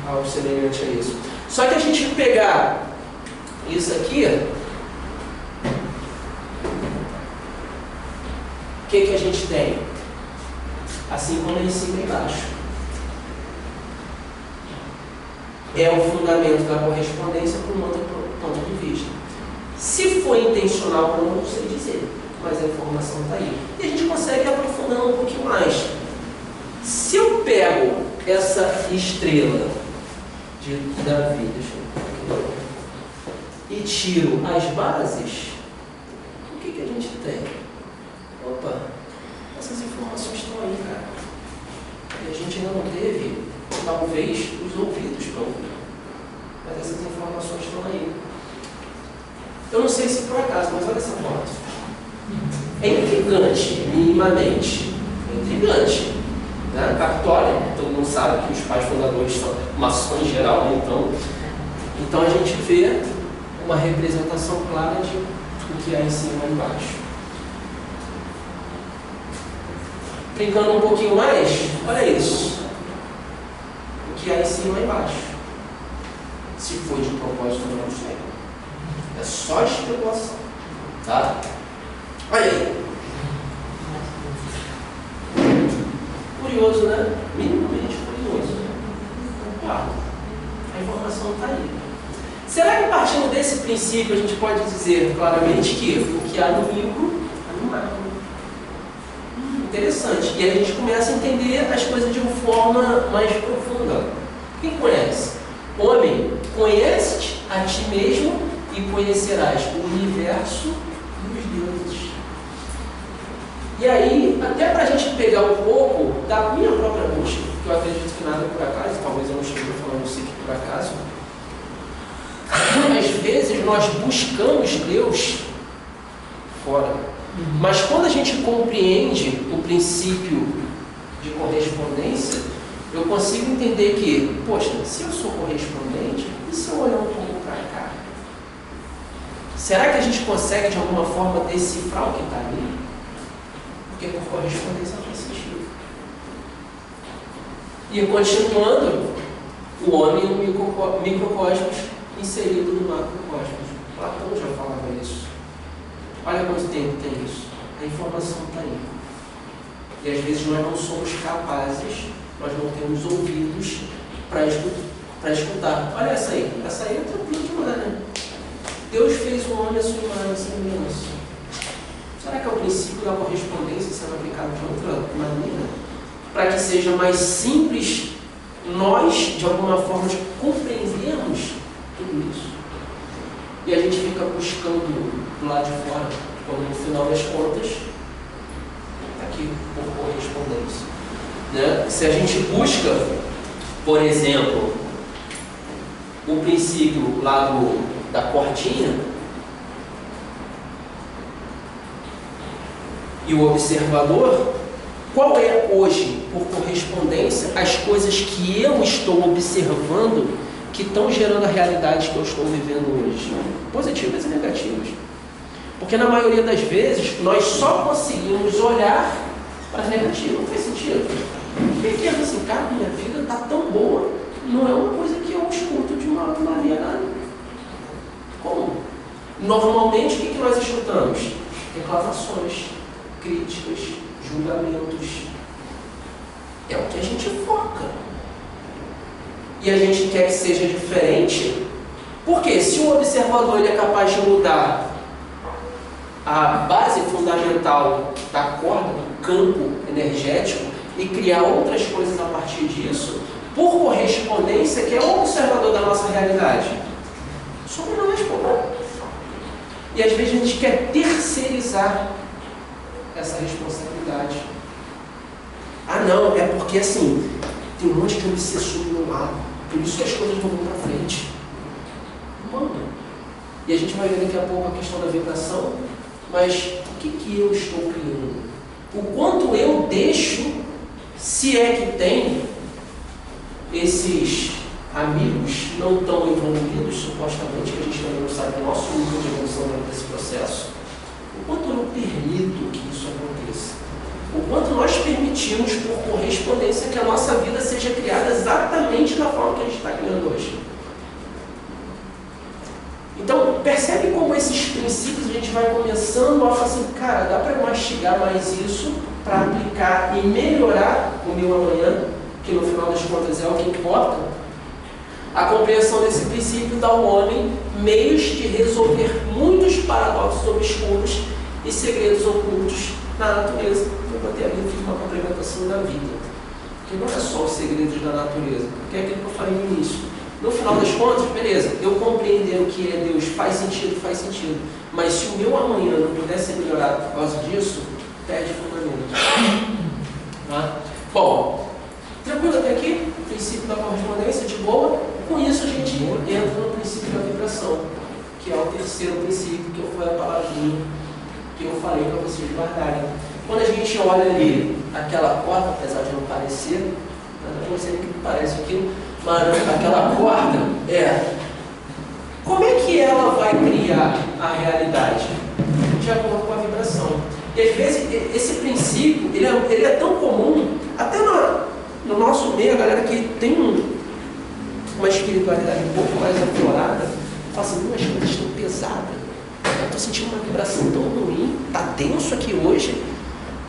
Algo semelhante a isso. Só que a gente pegar isso aqui, o que a gente tem? Assim como é em cima e embaixo. É o fundamento da correspondência por um outro ponto de vista. Se for intencional, eu não sei dizer, mas a informação está aí. E a gente consegue aprofundar um pouquinho mais. Se eu pego essa estrela de Davi, deixa eu ver aqui, e tiro as bases, o que a gente tem? Opa, essas informações estão aí, cara. E a gente ainda não teve, talvez, os ouvidos para ouvir. Mas essas informações estão aí. Eu não sei se por acaso, mas olha essa foto. É intrigante, minimamente. É intrigante. Né? Capitólio, todo mundo sabe que os pais fundadores são maçons em geral, então a gente vê uma representação clara de o que é em cima e embaixo. Brincando um pouquinho mais, olha isso. O que é em cima e embaixo. Se foi de propósito ou não sei. É só especulação. Tá? Olha aí. Curioso, né? Minimamente curioso. A informação está aí. Será que partindo desse princípio a gente pode dizer claramente que o que há no micro há no macro? Interessante. E aí a gente começa a entender as coisas de uma forma mais profunda. Quem conhece? Homem, conhece-te a ti mesmo e conhecerás o universo e os deuses. E aí, até para a gente pegar um pouco da minha própria busca, que eu acredito que nada é por acaso, talvez eu não esteja falando isso aqui por acaso, às vezes nós buscamos Deus fora. Mas quando a gente compreende o princípio de correspondência, eu consigo entender que, poxa, se eu sou correspondente, e se eu olhar um pouco para cá? Será que a gente consegue de alguma forma decifrar o que está ali? Porque por correspondência faz sentido. E continuando, o homem e o microcosmos inserido no macrocosmos. Platão já falava isso. Olha quanto tempo tem isso. A informação está aí. E às vezes nós não somos capazes, nós não temos ouvidos para escutar. Olha essa aí é tranquilo demais, né? Deus fez o homem à sua imagem e semelhança. Será que é o princípio da correspondência sendo aplicado de outra maneira? Para que seja mais simples nós, de alguma forma, compreendermos tudo isso. E a gente fica buscando do lado de fora, quando no final das contas, está aqui por correspondência. Né? Se a gente busca, por exemplo, o princípio lá da cordinha e o observador, qual é hoje, por correspondência, as coisas que eu estou observando que estão gerando a realidade que eu estou vivendo hoje? Positivas e negativas. Porque na maioria das vezes, nós só conseguimos olhar para as negativas. Não faz sentido. Porque assim, cara, minha vida está tão boa, não é uma coisa que eu escuto de uma maneira comum. Normalmente, o que nós escutamos? Reclamações, críticas, julgamentos. É o que a gente foca. E a gente quer que seja diferente, porque se o observador ele é capaz de mudar a base fundamental da corda, do campo energético, e criar outras coisas a partir disso, por correspondência, que é o observador da nossa realidade, somos nós, pô. E às vezes a gente quer terceirizar essa responsabilidade. Ah não, é porque assim, tem um monte de obsessor do meu lado, por isso que as coisas não vão para frente. Mano. E a gente vai ver daqui a pouco a questão da vibração, mas o que eu estou criando? O quanto eu deixo, se é que tem, esses amigos não tão evoluídos, supostamente, que a gente também não sabe o nosso nível de evolução dentro desse processo, o quanto eu permito que isso aconteça, o quanto nós permitimos, por correspondência, que a nossa vida seja criada exatamente da forma que a gente está criando hoje. Então, percebe como esses princípios a gente vai começando a falar assim, cara, dá para mastigar mais isso para aplicar e melhorar o meu amanhã, que no final das contas é o que importa. A compreensão desse princípio dá ao homem meios de resolver muitos paradoxos obscuros e segredos ocultos na natureza. Eu botei ali, fiz uma complementação da vida, que não é só os segredos da natureza, que é aquilo que eu falei no início. No final das contas, beleza, eu compreender o que é Deus faz sentido, mas se o meu amanhã não puder ser melhorado por causa disso, perde fundamento. Tá? Bom, tranquilo até aqui? Princípio da correspondência, de boa. Com isso a gente entra no princípio da vibração, que é o terceiro princípio, que foi a palavrinha que eu falei para vocês guardarem. Quando a gente olha ali aquela corda, apesar de não parecer, não sei nem o que parece aquilo, mas aquela corda, como é que ela vai criar a realidade? De acordo com a vibração. E às vezes esse princípio, ele é tão comum, até no nosso meio, a galera que tem uma espiritualidade um pouco mais aflorada, fala assim, as coisas estão pesadas, eu estou sentindo uma vibração tão ruim, está tenso aqui hoje.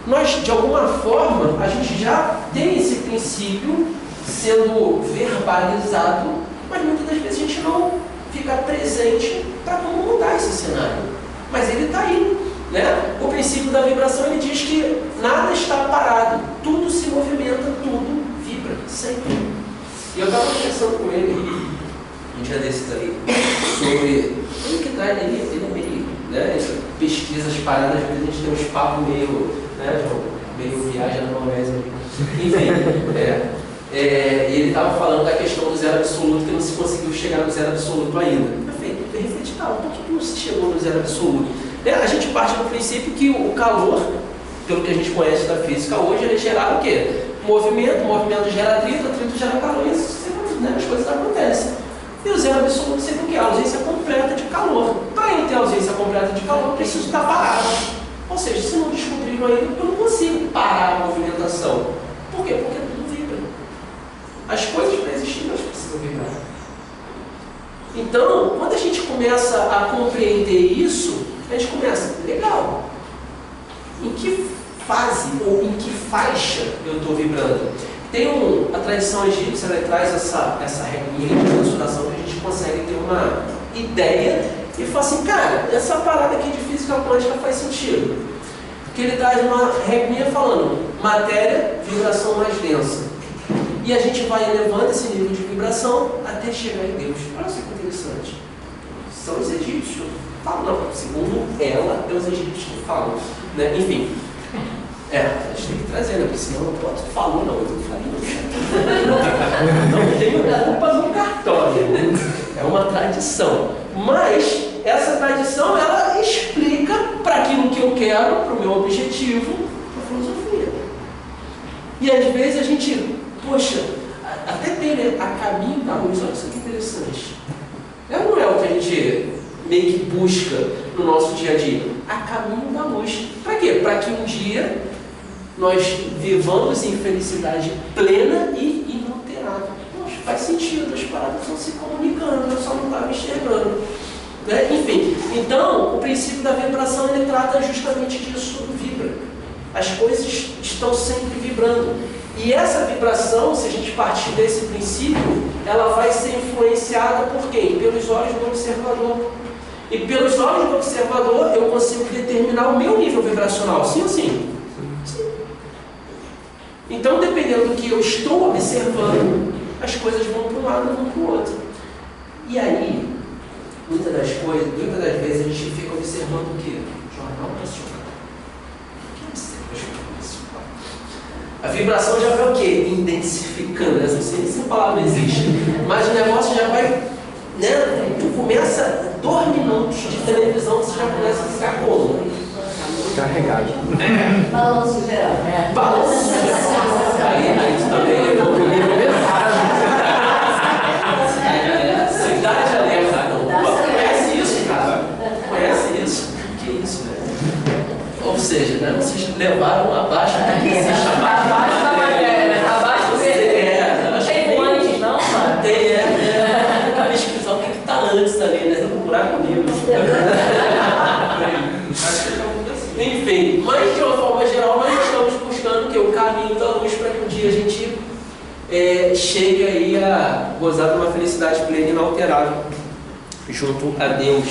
Nós, de alguma forma, a gente já tem esse princípio sendo verbalizado, mas muitas das vezes a gente não fica presente para como mudar esse cenário. Mas ele está aí, né? O princípio da vibração, ele diz que nada está parado, tudo se movimenta, tudo vibra, sempre. E eu estava conversando com ele um dia desses aí, sobre ele que traz, ele é meio, né? Pesquisas paradas, às vezes a gente tem uns papos meio, né, João? Meio viagem na maionese. Enfim, e ele estava falando da questão do zero absoluto, que não se conseguiu chegar no zero absoluto ainda. Perfeito, eu refleti, por que não se chegou no zero absoluto? A gente parte do princípio que o calor, pelo que a gente conhece da física hoje, ele é gerado o quê? Movimento gera atrito gera calor, e isso, né, as coisas acontecem. E o zero absoluto seria o quê? A ausência completa de calor. Para eu ter ausência completa de calor, eu preciso estar parado. Ou seja, se não descobriram ainda, eu não consigo parar a movimentação. Por quê? Porque tudo vibra. As coisas para existir, elas precisam vibrar. Então, quando a gente começa a compreender isso, a gente começa, legal. em que fase ou em que faixa eu estou vibrando. Tem a tradição egípcia, ela traz essa regrinha de mensuração que a gente consegue ter uma ideia e fala assim, cara, essa parada aqui de física quântica faz sentido. Porque ele traz uma regrinha falando matéria, vibração mais densa. E a gente vai elevando esse nível de vibração até chegar em Deus. Olha só que interessante. São os egípcios. Falam, não, segundo ela, é os egípcios que falam. Né? Enfim. A gente tem que trazer, né? Porque senão não pode falou, não. Eu não falei, não tenho culpa no cartório. É uma tradição. Mas essa tradição, ela explica para aquilo que eu quero, para o meu objetivo, para a filosofia. E às vezes a gente, poxa, até tem, né, a caminho da luz. Olha só que interessante. Não é o que a gente meio que busca no nosso dia a dia. A caminho da luz. Para quê? Para que um dia nós vivamos em felicidade plena e inalterável. Poxa, faz sentido, as paradas estão se comunicando, eu só não estava enxergando. Né? Enfim, então, o princípio da vibração, ele trata justamente disso, tudo vibra. As coisas estão sempre vibrando. E essa vibração, se a gente partir desse princípio, ela vai ser influenciada por quem? Pelos olhos do observador. E pelos olhos do observador, eu consigo determinar o meu nível vibracional. Sim ou sim? Sim. Então, dependendo do que eu estou observando, as coisas vão para um lado e vão para o outro. E aí, muitas das vezes, a gente fica observando o quê? Jornal nacional. O que é jornal nacional? A vibração já vai o quê? Intensificando. Não sei se essa palavra existe. Mas o negócio já vai, né? Tu começa 2 minutos de televisão, você já começa a ficar como? Carregado. Balanço geral. Balanço geral. Aí isso também é Cidade Alerta. Não conhece isso, cara? Conhece isso? Que isso, velho? Ou seja, né, vocês levaram abaixo do que se chamava. Abaixo da matéria, né? Abaixo do que tem antes, não, mano? Tem que pesquisar o que está antes ali, né? No buraco negro. Enfim, mas de uma forma geral, nós estamos buscando que o caminho da luz para que um dia a gente chegue aí a gozar de uma felicidade plena e inalterável junto a Deus.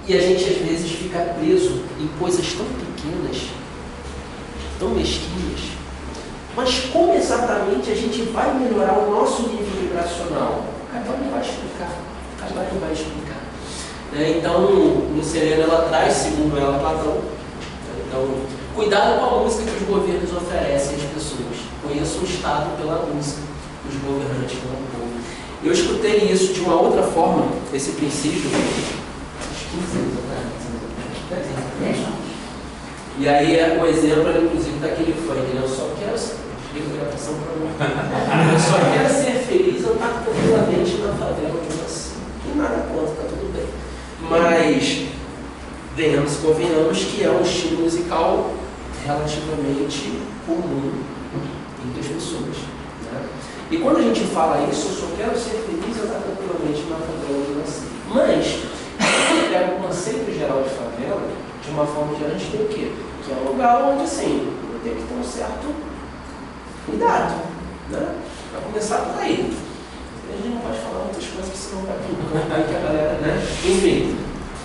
E a gente às vezes fica preso em coisas tão pequenas, tão mesquinhas. Mas como exatamente a gente vai melhorar o nosso nível vibracional? O Cabal não vai explicar. Então, Lucilena, ela traz, segundo ela, Platão. Então, cuidado com a música que os governos oferecem às pessoas. Conheça o Estado pela música, os governantes pelo povo. Eu escutei isso de uma outra forma, esse princípio, uns 15 anos, né? E aí, o exemplo era, inclusive, daquele funk, né? Eu só quero ser... Eu só quero ser feliz andar tranquilamente na favela que eu nasci. E nada contra, tá tudo bem. Mas, venhamos e convenhamos que é um estilo musical relativamente comum entre as pessoas. Né? E quando a gente fala isso, eu só quero ser feliz e andar tranquilamente na favela que eu nasci. Mas, quando pega o conceito geral de favela, de uma forma geral, a gente tem o quê? Que é um lugar onde, assim, tem que ter um certo cuidado, né? Para começar por aí. A gente não pode falar muitas coisas, que senão vai tudo que a galera, né? Enfim.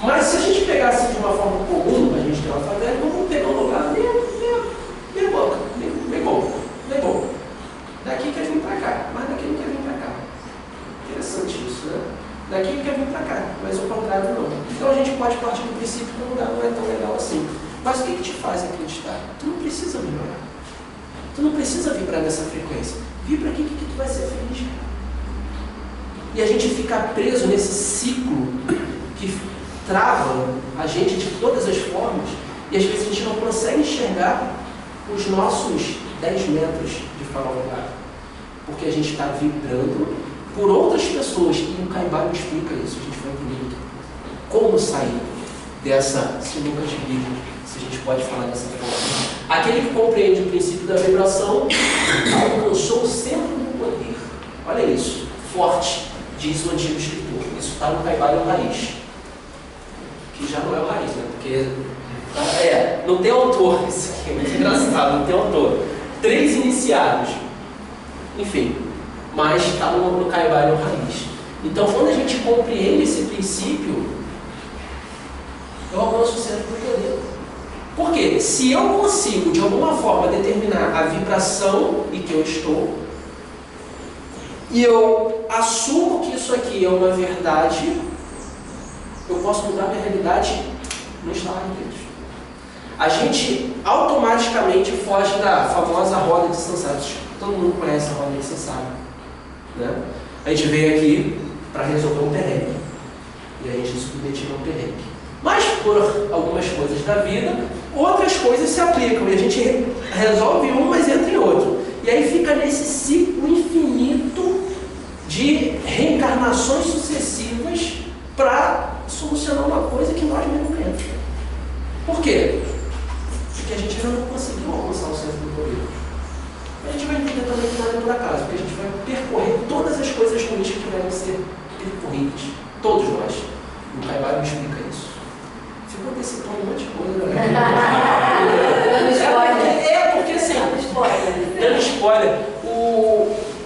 Mas se a gente pegar assim de uma forma comum, a gente tem uma favela, vamos pegar um lugar meio bom. Daqui quer vir para cá, mas daqui não quer vir para cá. Interessante isso, né? Daqui quer vir para cá, mas o contrário não. Então a gente pode partir do princípio que o lugar não é tão legal assim. Mas o que te faz acreditar? Tu não precisa melhorar. Tu não precisa vibrar nessa frequência. Vibra aqui que tu vai ser feliz, cara. E a gente fica preso nesse ciclo que trava a gente de todas as formas e às vezes a gente não consegue enxergar os nossos 10 metros de farol lugar. Porque a gente está vibrando por outras pessoas. E o Caibá explica isso. A gente vai entender como sair dessa sinuca de bico, se a gente pode falar dessa forma. Aquele que compreende o princípio da vibração alcançou o centro do poder. Olha isso, forte, diz o antigo escritor. Isso está no Caibá e o Raiz. Que já não é o Raiz, né? Porque Não tem autor, isso aqui é muito engraçado, não tem autor. 3 iniciados. Enfim, mas está no Caibai no raiz. Então, quando a gente compreende esse princípio, eu alcanço o centro do poder. Por quê? Se eu consigo, de alguma forma, determinar a vibração em que eu estou, e eu assumo que isso aqui é uma verdade, eu posso mudar minha realidade no estalar de Deus. A gente automaticamente foge da famosa roda de Sansara. Todo mundo conhece a roda de Sansara, né? A gente veio aqui para resolver um perrengue. E a gente submetia um perrengue. Mas por algumas coisas da vida, outras coisas se aplicam. E a gente resolve um, mas entra em outro. E aí fica nesse ciclo infinito de reencarnações sucessivas para solucionar uma coisa que nós mesmos queremos. Por quê? Porque a gente ainda não conseguiu alcançar o centro do poder. A gente vai entender também que nada é por acaso, porque a gente vai percorrer todas as coisas ruins que devem ser percorridas. Todos nós. O Caibai me explica isso. Ficou antecipando um monte de coisa, né? Porque assim, dando spoiler,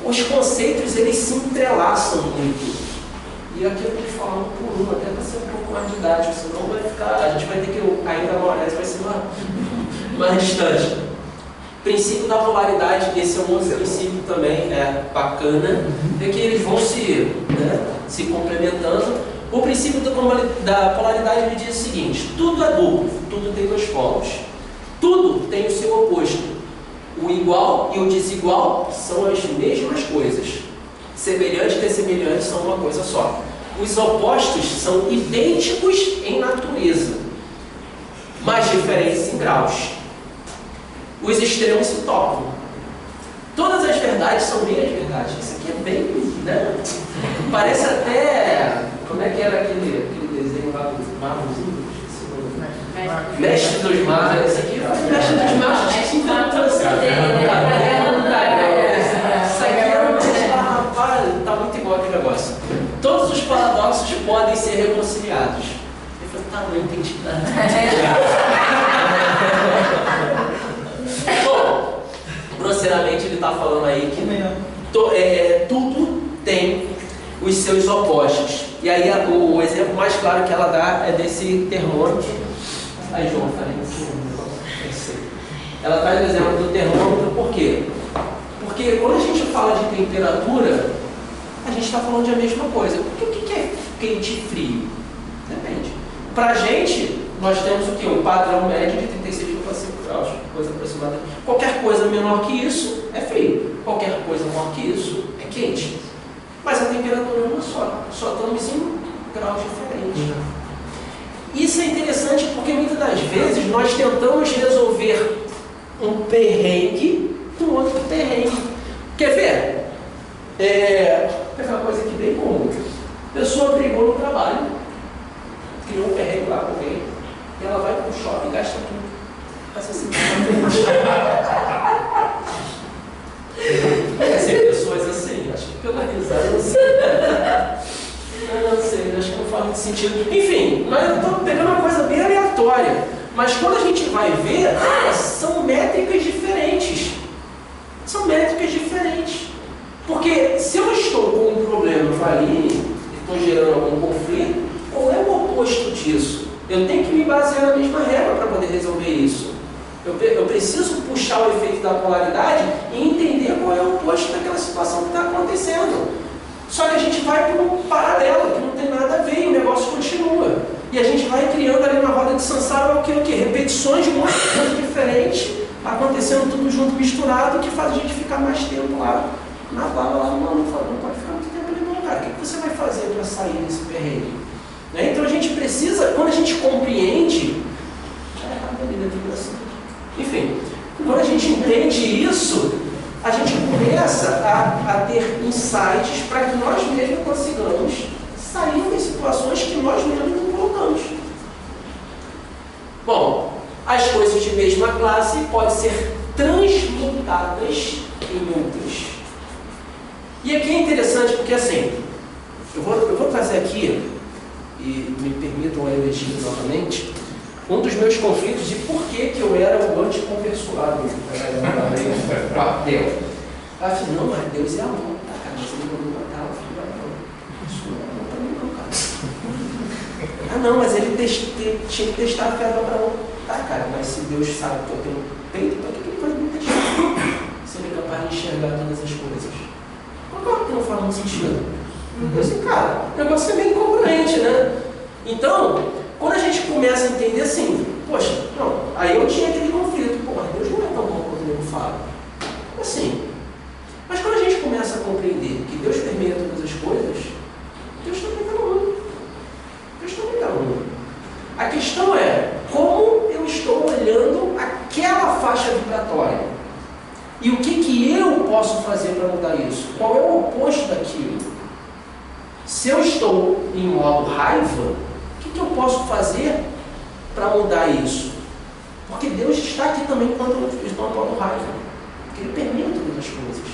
os conceitos eles se entrelaçam muito. E aqui eu vou falar um por um, até para ser um pouco mais didático, senão vai ficar, a gente vai ter que ainda amorar, vai ser mais distante. Princípio da polaridade, esse é um outro princípio também bacana, é que eles vão se complementando. O princípio da polaridade ele diz o seguinte: tudo é duplo, tudo tem 2 polos, tudo tem o seu oposto. O igual e o desigual são as mesmas coisas. Semelhante e dessemelhante são uma coisa só. Os opostos são idênticos em natureza, mas diferentes em graus. Os extremos se tocam. Todas as verdades são meias verdades. Isso aqui é bem, né? Parece até... Como é que era aquele desenho lá do Marvelzinho? Mestre dos Mares. Isso aqui foi Mestre dos Mares. Isso aqui é rapaz, tá muito igual aquele negócio. Todos os paradoxos podem ser reconciliados. Eu falei, tá, não entendi nada. Bom, grosseiramente ele está falando aí que tudo tem os seus opostos. E aí o exemplo mais claro que ela dá é desse termômetro. Aí, João, falei assim. Ela traz o exemplo do termômetro, por quê? Porque quando a gente fala de temperatura, a gente está falando de a mesma coisa. O que é quente e frio? Depende. Para a gente, nós temos o quê? Um padrão médio de 36,5 graus, coisa aproximada. Qualquer coisa menor que isso é frio. Qualquer coisa maior que isso é quente. Mas a temperatura é uma só estamos em graus diferentes. Isso é interessante porque muitas das vezes nós tentamos resolver um perrengue com outro perrengue. Quer ver? Vou pegar uma coisa aqui bem comum. A pessoa brigou no trabalho, criou um perrengue lá com alguém, e ela vai para o shopping e gasta tudo. Passa assim. Conhecem pessoas assim, acho que pela risada eu não sei. Eu não sei, acho que não faz muito sentido. Enfim, mas eu estou pegando uma coisa bem aleatória. Mas quando a gente vai ver, são métricas diferentes. São métricas diferentes. Porque se eu estou com um problema ali, estou gerando algum conflito, qual é o oposto disso? Eu tenho que me basear na mesma regra para poder resolver isso. Eu preciso puxar o efeito da polaridade e entender qual é o oposto daquela situação que está acontecendo. Só que a gente vai para um paralelo, que não tem nada a ver, e o negócio continua. E a gente vai criando ali na roda de Sansara o quê? Repetições de um monte de coisa diferente, acontecendo tudo junto, misturado, que faz a gente ficar mais tempo lá na bala, lá não pode ficar muito tempo ali não, cara. O que você vai fazer para sair desse perrengue? Né? Então a gente precisa, quando a gente compreende, enfim, quando a gente entende isso, a gente começa a ter insights para que nós mesmos consigamos sair de situações que nós mesmos não colocamos. Bom, as coisas de mesma classe podem ser transmutadas em outras. E aqui é interessante porque assim, eu vou trazer aqui, e me permitam a eleger novamente, um dos meus conflitos de por que eu era o anticonversuado no quartel. Ela falou, não, mas Deus é amor, tá, cara, mas ele mandou matar o filho do Abraão. Isso não é amor pra mim, não, cara. Ah, não, mas ele tinha que testar a fé do Abraão. Tá, cara, mas se Deus sabe que eu tenho peito, para que ele vai me testar? Se ele é capaz de enxergar todas as coisas. Claro que não faz muito sentido. Eu assim, cara, o negócio é meio incongruente, né? Então, quando a gente começa a entender assim, poxa, não, aí eu tinha aquele conflito, pô, mas Deus não é tão bom quanto ele fala. Assim, mas quando a gente começa a compreender que Deus permeia todas as coisas, Deus também está no mundo. Deus também está no mundo. A questão é como eu estou olhando aquela faixa vibratória. E o que eu posso fazer para mudar isso? Qual é o oposto daquilo? Se eu estou em modo raiva, o que eu posso fazer para mudar isso? Porque Deus está aqui também quando eu estou em modo raiva. Porque Ele permite todas as coisas.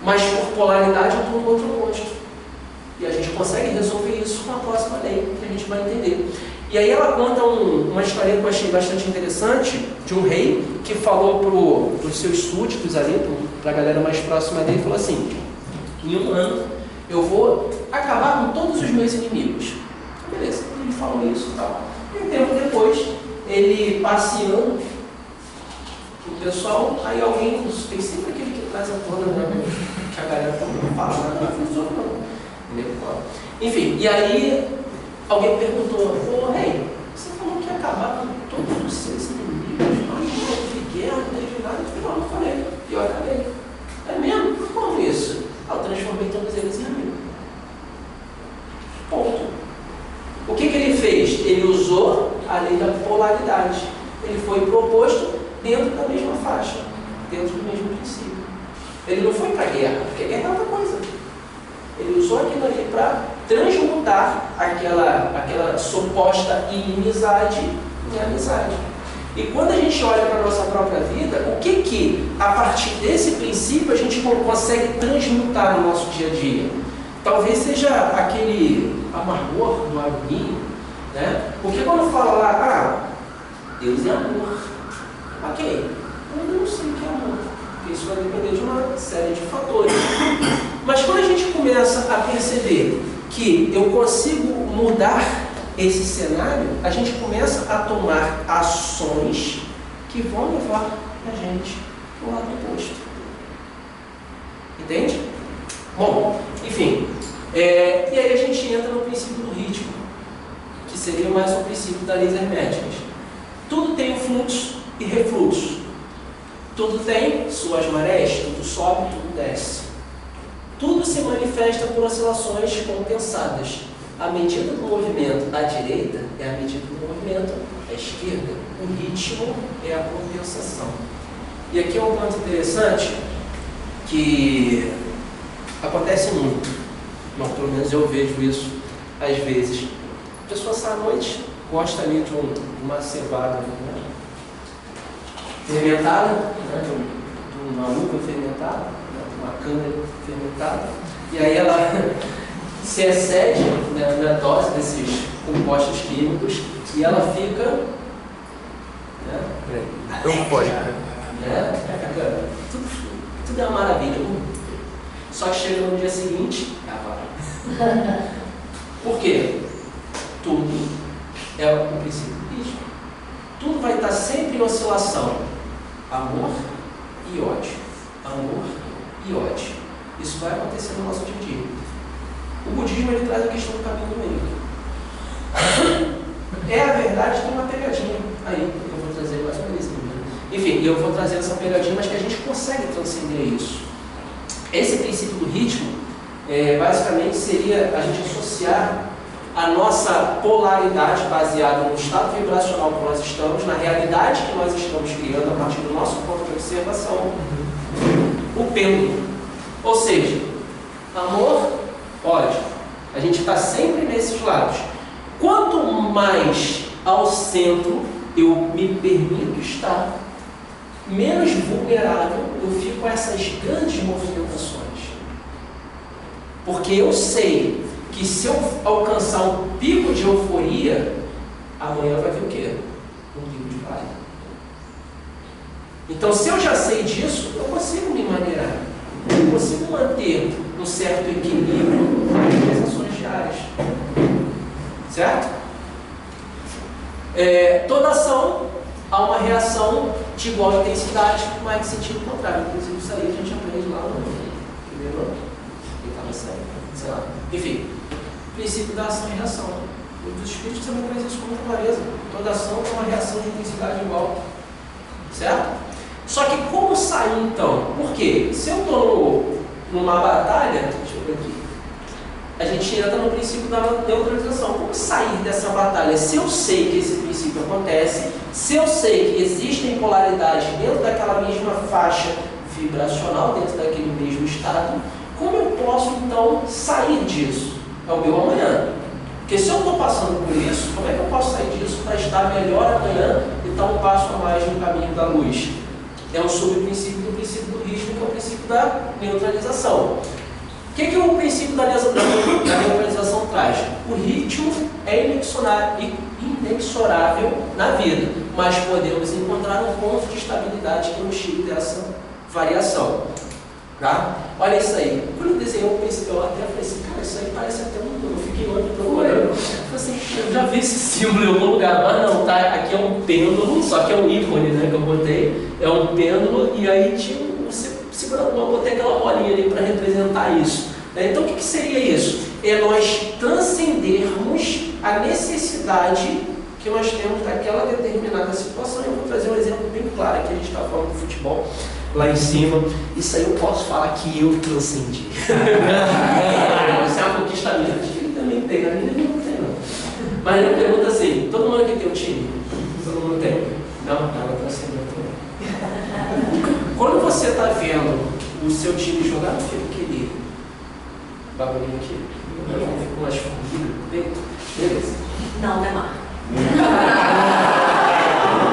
Mas por polaridade eu estou no outro oposto. E a gente consegue resolver isso com a próxima lei, que a gente vai entender. E aí ela conta uma história que eu achei bastante interessante, de um rei que falou para os seus súditos ali, para a galera mais próxima dele, falou assim, em um ano eu vou acabar com todos os meus inimigos. Beleza, ele falou isso e tal. E um tempo depois, ele passeando, o pessoal, aí alguém, tem sempre aquele que traz a tona, né, que a galera também fala, não funciona não. Enfim, e aí alguém perguntou, ô rei, você falou que ia acabar com todos os seus inimigos, não teve guerra, não teve nada, eu falei, não falei, e eu acabei. É mesmo? Como isso? Eu transformei todos eles em amigos. Ponto. O que ele fez? Ele usou a lei da polaridade. Ele foi proposto dentro da mesma faixa, dentro do mesmo princípio. Ele não foi para a guerra, porque a guerra é outra coisa. Ele usou aquilo ali para transmutar aquela suposta inimizade em amizade. E quando a gente olha para a nossa própria vida, o que a partir desse princípio a gente consegue transmutar no nosso dia a dia? Talvez seja aquele amargor do amiguinho, né? Porque quando fala lá, Deus é amor. Ok, eu ainda não sei o que é amor. Isso vai depender de uma série de fatores. Mas quando a gente começa a perceber que eu consigo mudar esse cenário, a gente começa a tomar ações que vão levar a gente para o lado oposto. Entende? Bom, enfim. E aí a gente entra no princípio do ritmo, que seria mais o princípio das leis herméticas. Tudo tem fluxo e refluxo. Tudo tem suas marés, tudo sobe, tudo desce. Tudo se manifesta por oscilações compensadas. A medida do movimento à direita é a medida do movimento à esquerda. O ritmo é a compensação. E aqui é um ponto interessante que acontece muito. Bom, pelo menos eu vejo isso às vezes. A pessoa sai à noite, gosta ali de uma cevada, né? Fermentada, né? de uma uva fermentada, né? uma cana fermentada, e aí ela se excede, né, na dose desses compostos químicos e ela fica, né? Eufórica. Tudo é uma maravilha. Só que chega no dia seguinte, por quê? Tudo é o princípio rígido. Tudo vai estar sempre em oscilação. Amor e ódio. Amor e ódio. Isso vai acontecer no nosso dia a dia. O budismo ele traz a questão do caminho do meio. É a verdade, tem uma pegadinha aí, que eu vou trazer mais uma vez. Enfim, eu vou trazer essa pegadinha, mas que a gente consegue transcender isso. Esse princípio do ritmo, basicamente, seria a gente associar a nossa polaridade baseada no estado vibracional que nós estamos, na realidade que nós estamos criando a partir do nosso ponto de observação, o pêndulo. Ou seja, amor, ódio. A gente está sempre nesses lados. Quanto mais ao centro eu me permito estar, menos vulnerável eu fico a essas grandes movimentações. Porque eu sei que se eu alcançar um pico de euforia, amanhã vai ter o quê? Um pico de praia. Então, se eu já sei disso, eu consigo me maneirar. Eu consigo manter um certo equilíbrio nas ações diárias. Certo? Toda ação há uma reação de igual intensidade, mas de sentido contrário. Inclusive, isso aí a gente aprende lá no primeiro ano. Oitava série, sei lá. Enfim, princípio da ação e reação. O dos espíritos também traz isso com muita clareza. Toda ação é uma reação de intensidade igual. Certo? Só que como sair então? Por quê? Se eu estou numa batalha, deixa eu ver aqui, a gente entra no princípio da neutralização. Como sair dessa batalha? Se eu sei que esse princípio acontece, se eu sei que existem polaridades dentro daquela mesma faixa vibracional, dentro daquele mesmo estado, como eu posso então sair disso? É o meu amanhã. Porque se eu estou passando por isso, como é que eu posso sair disso para estar melhor amanhã e estar um passo a mais no caminho da luz? É um subprincípio do princípio do ritmo, que é o princípio da neutralização. O que o princípio da neutralização traz? O ritmo é inexorável na vida, mas podemos encontrar um ponto de estabilidade que nos tire dessa variação. Tá? Olha isso aí. Quando eu desenhei eu até falei assim, cara, isso aí parece até um... Eu fiquei ontem procurando. Eu falei assim, eu já vi esse símbolo em algum lugar. Mas não, tá? Aqui é um pêndulo, só que é um ícone, né, que eu botei. É um pêndulo e aí tinha eu botei aquela bolinha ali para representar isso. Então o que seria isso? É nós transcendermos a necessidade que nós temos daquela determinada situação. Eu vou trazer um exemplo bem claro aqui. A gente está falando do futebol lá em cima. Isso aí eu posso falar que eu transcendi. Isso é uma conquista minha. Acho que ele também tem, a minha não tem não. Mas eu pergunto assim, todo mundo aqui tem um time? Todo mundo tem? Não, ela transcendeu também. Quando você está vendo o seu time jogar, não fica aquele bagulhinho aqui? Não fica umas formigas no peito? Beleza. Não, né, Marco?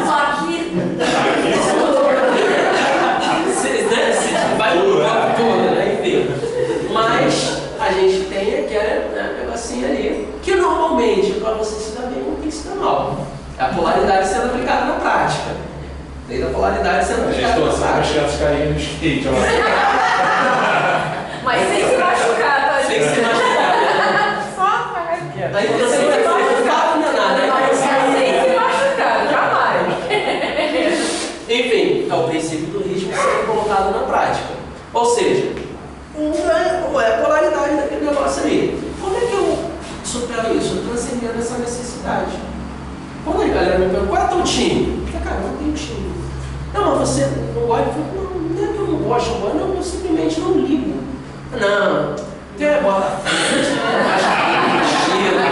Só que... Vai no corpo todo, né? Enfim. Mas a gente tem aquele negocinho ali, que normalmente, para você se dar bem, não tem que se dar mal. É a polaridade sendo aplicada na prática. Lei da polaridade sendo aplicada na prática. As carinhas no skate, Mas sem se machucar, tá? Sem se machucar. Só pagar. Aí você não vai se machucar, não é nada. Sem se machucar, jamais. Enfim, é o princípio do ritmo sendo colocado na prática. Ou seja, é a polaridade daquele negócio ali. Como é que eu supero isso? Eu transcendendo essa necessidade. Quando a galera me pergunta, qual é o teu time? Eu falo, cara, eu não tenho time. Não, mas você não gosta? Eu falo, não é que eu não gosto agora, não, eu simplesmente não ligo. Não, tem a bola na frente, mentira. A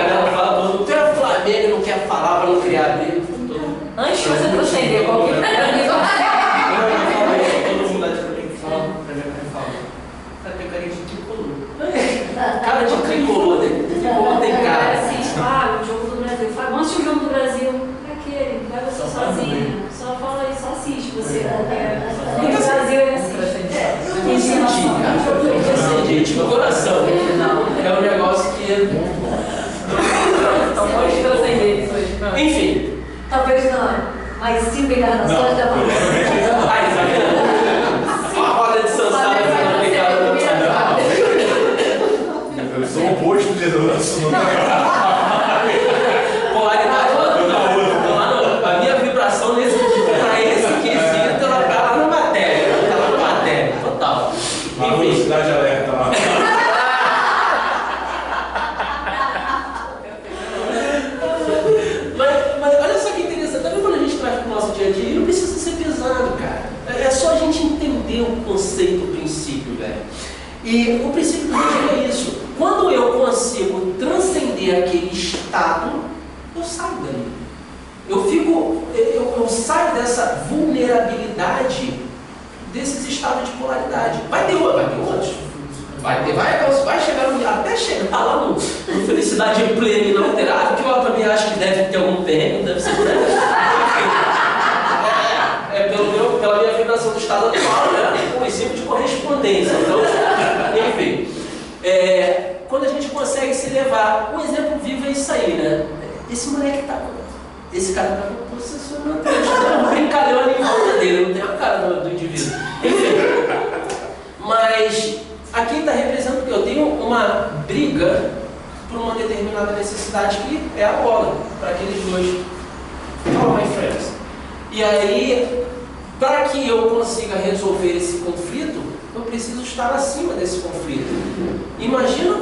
galera fala, não tem o Flamengo, não quer falar para não criar briga. Antes de você transcender qualquer coisa. Todo mundo lá de mim fala, pra minha mãe fala, cara, tem carinha de tricolor. Cara de tricolor, tricolor tem cara. Assim, tipo, o jogo do Brasil. Fala, antes do jogo do Brasil, aquele, vai você sozinho. Só fala aí, só assiste você. O Brasil é assim. Eu transcendi, cara. Eu transcendi, tipo, coração. É um negócio que... Então pode transcender isso hoje. Enfim. Talvez não, mas 5 encarnações da mão. Ai, sabe? A roda de Sansara foi aplicada no canal. Eu sou o oposto de Eduardo. Polaridade lá. A minha vibração para esse quesito, ela tá lá na matéria. Tá lá na matéria, total. Uma velocidade alerta lá. Mas olha só que interessante, também quando a gente traz para o nosso dia a dia, ele não precisa ser pesado, cara. É só a gente entender o conceito, o princípio, velho. E o princípio do ritmo é isso. Quando eu consigo transcender aquele estado, eu saio dali. Eu saio dessa vulnerabilidade desses estados de polaridade. Vai ter outros. Vai chegar até chegar lá no felicidade plena e inalterável, que eu também acho que deve ter algum prêmio, deve ser pela minha vibração do estado atual, né? O princípio de correspondência. Então, enfim, quando a gente consegue se levar, um exemplo vivo é isso aí, né? esse cara tá com posicionamento, tem um brincalhão ali em volta dele, não tem a cara do indivíduo. Enfim, mas aqui está representando que eu tenho uma briga por uma determinada necessidade que é a bola, para aqueles dois. Oh, my friends. E aí, para que eu consiga resolver esse conflito, eu preciso estar acima desse conflito. Imagina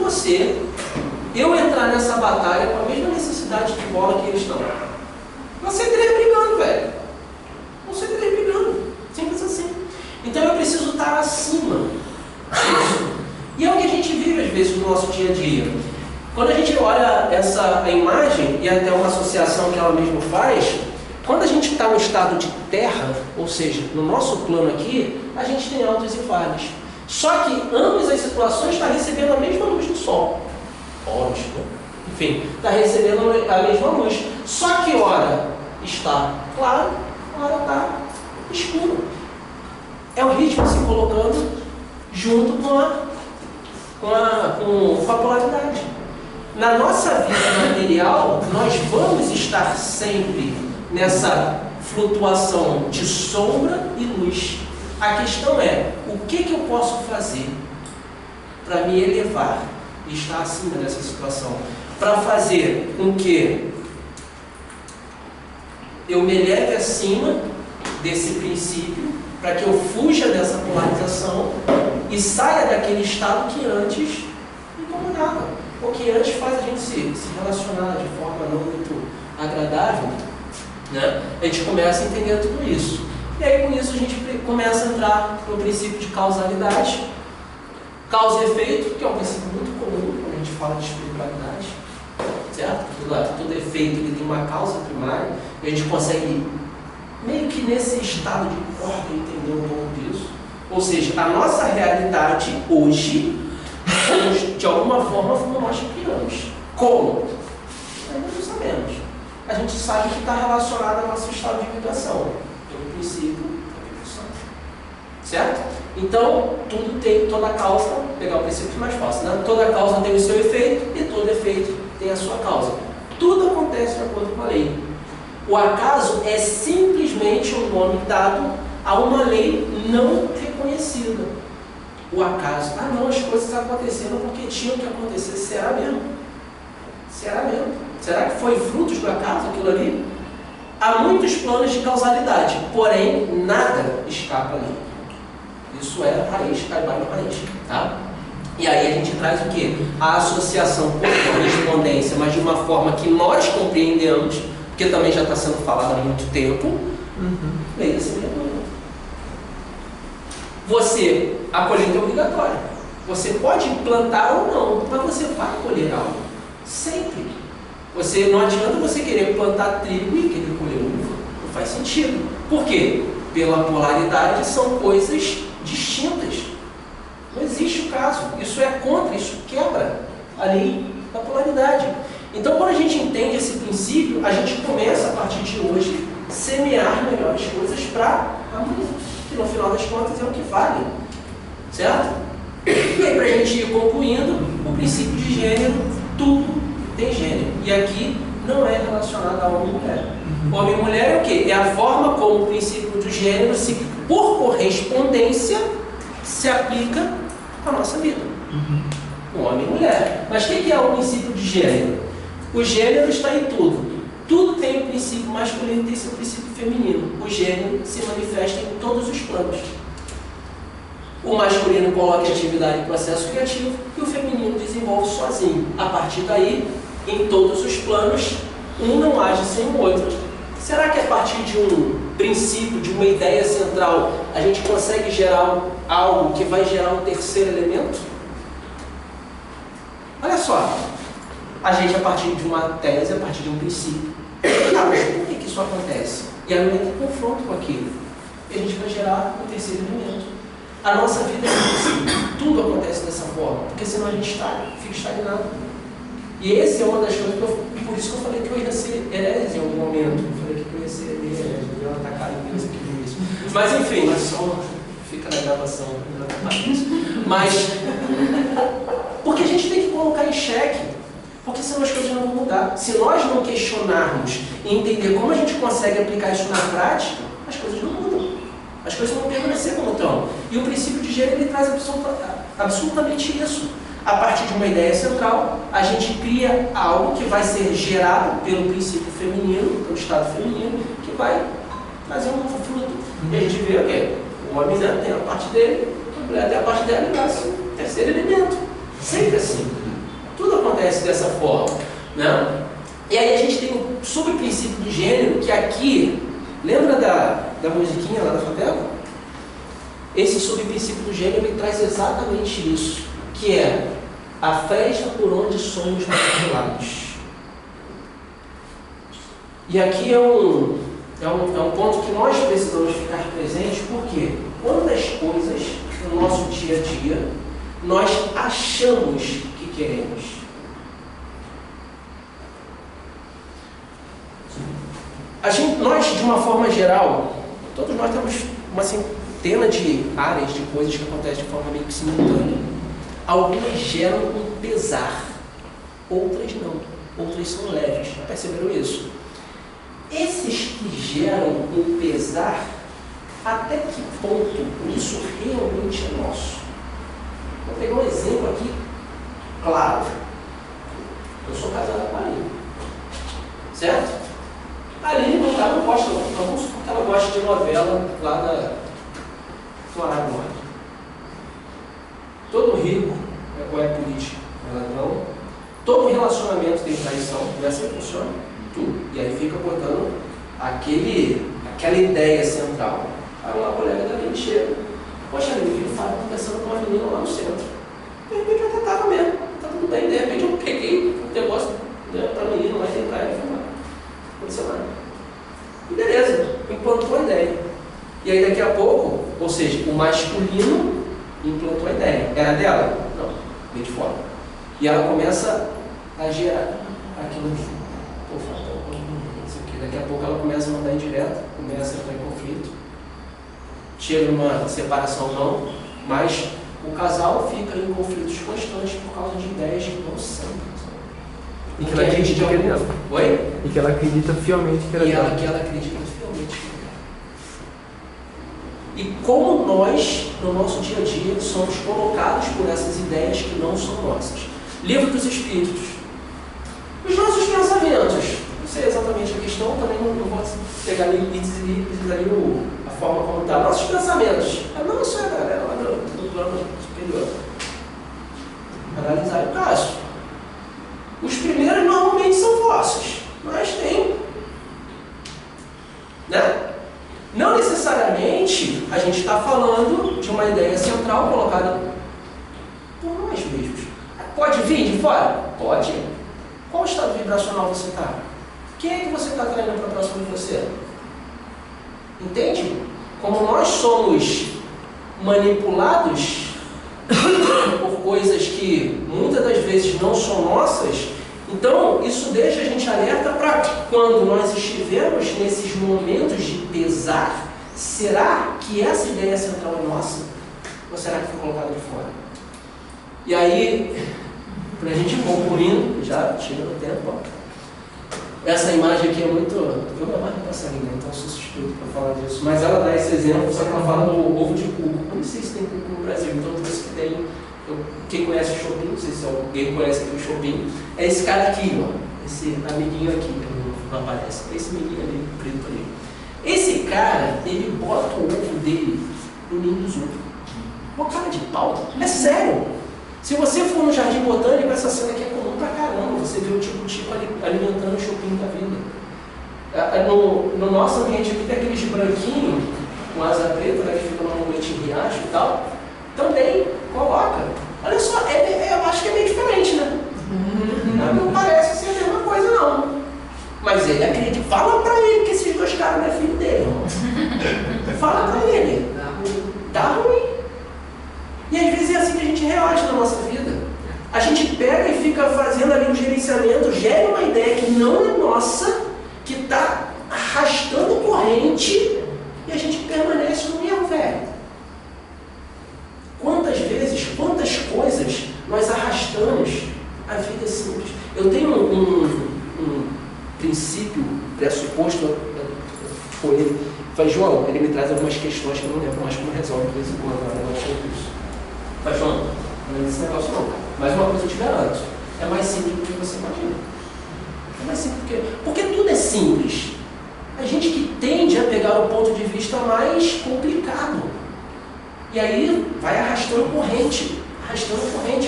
eu entrar nessa batalha com a mesma necessidade de bola que eles estão. Você três brigando, velho. Você três brigando. Simples assim. Então eu preciso estar acima disso. E é o que a gente vive às vezes no nosso dia a dia. Quando a gente olha a imagem, e até uma associação que ela mesma faz, quando a gente está no estado de terra, ou seja, no nosso plano aqui, a gente tem altos e vales. Só que ambas as situações estão recebendo a mesma luz do sol. Ótimo. Enfim, está recebendo a mesma luz. Só que ora está claro, ora está escuro. É o ritmo se colocando junto com a polaridade. Na nossa vida material, nós vamos estar sempre nessa flutuação de sombra e luz. A questão é, o que eu posso fazer para me elevar e estar acima dessa situação? Para fazer com que eu me eleve acima desse princípio, para que eu fuja dessa polarização e saia daquele estado que antes me incomodava, ou que antes faz a gente se relacionar de forma não muito agradável, né? A gente começa a entender tudo isso. E aí com isso a gente começa a entrar no princípio de causalidade, causa e efeito, que é um princípio muito comum quando a gente fala de espiritualidade, certo? Todo efeito ele tem uma causa primária, e a gente consegue meio que nesse estado de corda entender um pouco disso. Ou seja, a nossa realidade hoje, de alguma forma, fomos nós que criamos. Como? Ainda não sabemos. A gente sabe que está relacionado ao nosso estado de vibração, pelo princípio da vibração. Certo? Então, toda causa, vou pegar o princípio mais fácil, né? Toda causa tem o seu efeito e todo efeito tem a sua causa. Tudo acontece de acordo com a lei. O acaso é simplesmente um nome dado a uma lei não reconhecida. O acaso, não, as coisas aconteceram porque tinham que acontecer. Será mesmo? Será mesmo? Será que foi frutos do acaso aquilo ali? Há muitos planos de causalidade, porém nada escapa ali. Isso é raiz, caibai no raiz, tá? E aí a gente traz o quê? A associação por correspondência, mas de uma forma que nós compreendemos, porque também já está sendo falado há muito tempo, lei da semeadura. A colheita é obrigatória. Você pode plantar ou não, mas você vai colher algo. Sempre. Não adianta você querer plantar trigo e querer colher uva. Não faz sentido. Por quê? Pela polaridade são coisas distintas. Não existe o caso. Isso é contra, isso quebra a lei da polaridade. Então, quando a gente entende esse princípio, a gente começa, a partir de hoje, semear melhores coisas para amanhã, que no final das contas é o que vale. Certo? E aí, para a gente ir concluindo, o princípio de gênero, tudo tem gênero. E aqui não é relacionado a homem e mulher. Homem e mulher é o quê? É a forma como o princípio do gênero, por correspondência, se aplica à nossa vida. Homem e mulher. Mas o que é o princípio de gênero? O gênero está em tudo. Tudo tem o princípio masculino e tem seu princípio feminino. O gênero se manifesta em todos os planos. O masculino coloca atividade em processo criativo e o feminino desenvolve sozinho. A partir daí, em todos os planos, um não age sem o outro. Será que a partir de um princípio, de uma ideia central, a gente consegue gerar algo que vai gerar um terceiro elemento? Olha só, a gente a partir de uma tese, a partir de um princípio, mas por que isso acontece? E aí entra em confronto com aquilo. E a gente vai gerar um terceiro elemento. A nossa vida é assim, tudo acontece dessa forma, porque senão a gente fica estagnado. E essa é uma das coisas por isso que eu falei que eu ia ser herege em algum momento. Eu falei que eu ia ser herege, eu ia atacar a empresa que viu isso. Mas enfim, só fica na gravação, não atacar isso. Mas, porque a gente tem que colocar em xeque Porque senão as coisas não vão mudar. Se nós não questionarmos e entender como a gente consegue aplicar isso na prática, as coisas não mudam. As coisas vão permanecer como estão. E o princípio de gênero ele traz absolutamente isso. A partir de uma ideia central, a gente cria algo que vai ser gerado pelo princípio feminino, pelo estado feminino, que vai trazer um novo fruto. E a gente vê o quê? O homem tem a parte dele, a mulher tem a parte dela e nasce o terceiro elemento. Sempre assim. Tudo acontece dessa forma, né? E aí a gente tem um subprincípio de gênero que aqui, lembra da musiquinha lá da favela? Esse subprincípio do gênero ele traz exatamente isso, que é a fresta por onde somos matriculados. E aqui é um ponto que nós precisamos ficar presentes, porque quantas coisas no nosso dia a dia nós achamos que queremos. Nós, de uma forma geral, todos nós temos uma centena de áreas de coisas que acontecem de forma meio que simultânea. Algumas geram um pesar, outras não, outras são leves. Já perceberam isso? Esses que geram um pesar, até que ponto isso realmente é nosso? Vou pegar um exemplo aqui, claro. Eu sou casado com a Aline, certo? A Aline não gosta, vamos supor que ela gosta de novela lá do Arábia do Norte. Todo rico é político, é ladrão. Todo relacionamento tem traição, não é assim que funciona? Tudo. E aí fica botando aquela ideia central. Aí uma colega da Aline chega. Poxa, Aline, eu estava conversando com uma menina lá no centro. De repente eu até estava mesmo, tá tudo bem. De repente eu peguei o negócio para a menina, mas tem praia e fui lá. Aconteceu nada. E beleza, implantou a ideia. E aí daqui a pouco, ou seja, o masculino implantou a ideia. Era dela? Não, veio de fora. E ela começa a gerar aquilo de isso aqui. Daqui a pouco ela começa a mandar indireta, começa a entrar em conflito. Chega numa separação não, mas o casal fica em conflitos constantes por causa de ideias que não são. E que ela acredita que é dela. Oi? E que ela acredita fielmente que era dela. Que ela acredita fielmente que é dela. E como nós, no nosso dia a dia, somos colocados por essas ideias que não são nossas. Livro dos Espíritos. Os nossos pensamentos. Não sei exatamente a questão, também não vou pegar ali e dizer ali a forma como está. Nossos pensamentos. Não, isso é lá do plano superior. Analisar o caso. Os primeiros normalmente são vossos, mas tem. Né? Não necessariamente a gente está falando de uma ideia central colocada por nós mesmos. Pode vir de fora? Pode. Qual estado vibracional você está? Quem é que você está traindo para próximo de você? Entende? Como nós somos manipulados por coisas que muitas das vezes não são nossas, então isso deixa a gente alerta para quando nós estivermos nesses momentos de pesar, será que essa ideia central é nossa? Ou será que foi colocada de fora? E aí, para a gente ir concluindo, já chega no tempo, ó. Essa imagem aqui é muito... Eu não mais passarinho, então eu sou suspeito para falar disso. Mas ela dá esse exemplo, só que ela fala do ovo de cuco. Eu não sei se tem cuco no Brasil, então eu trouxe que tem... Quem conhece o Chopin, não sei se alguém conhece aqui o Chopin, é esse cara aqui, ó. Esse amiguinho aqui, que não aparece. Esse menino ali, preto ali. Esse cara, ele bota o ovo dele no ninho dos outros. Uma cara de pau. É sério. Se você for no Jardim Botânico, essa cena aqui é comum pra caramba. Você vê o tipo ali alimentando o Chopin da vida. No nosso ambiente aqui tem aqueles branquinhos com asa preta, né, que fica normalmente em riacho e tal. Também coloca. Olha só, eu acho que é meio diferente, né? Não parece ser a mesma coisa, não. Mas ele acredita. Fala pra ele que esses dois caras não é filho dele. Fala pra ele. Dá ruim. E às vezes é assim que a gente reage na nossa vida. A gente pega e fica fazendo ali um gerenciamento, gera uma ideia que não é nossa, que está arrastando corrente, e a gente permanece no erro velho. Quantas vezes, quantas coisas nós arrastamos A vida é simples. Eu tenho um princípio pressuposto com ele. Faz, João, ele me traz algumas questões que eu não lembro mais como resolve de vez em quando, né? Eu achei isso. Faz, João, não é esse negócio não. Mas uma coisa eu te garanto, é mais simples do que você imagina. É mais simples porque tudo é simples. A gente que tende a pegar o ponto de vista mais complicado. E aí vai arrastando corrente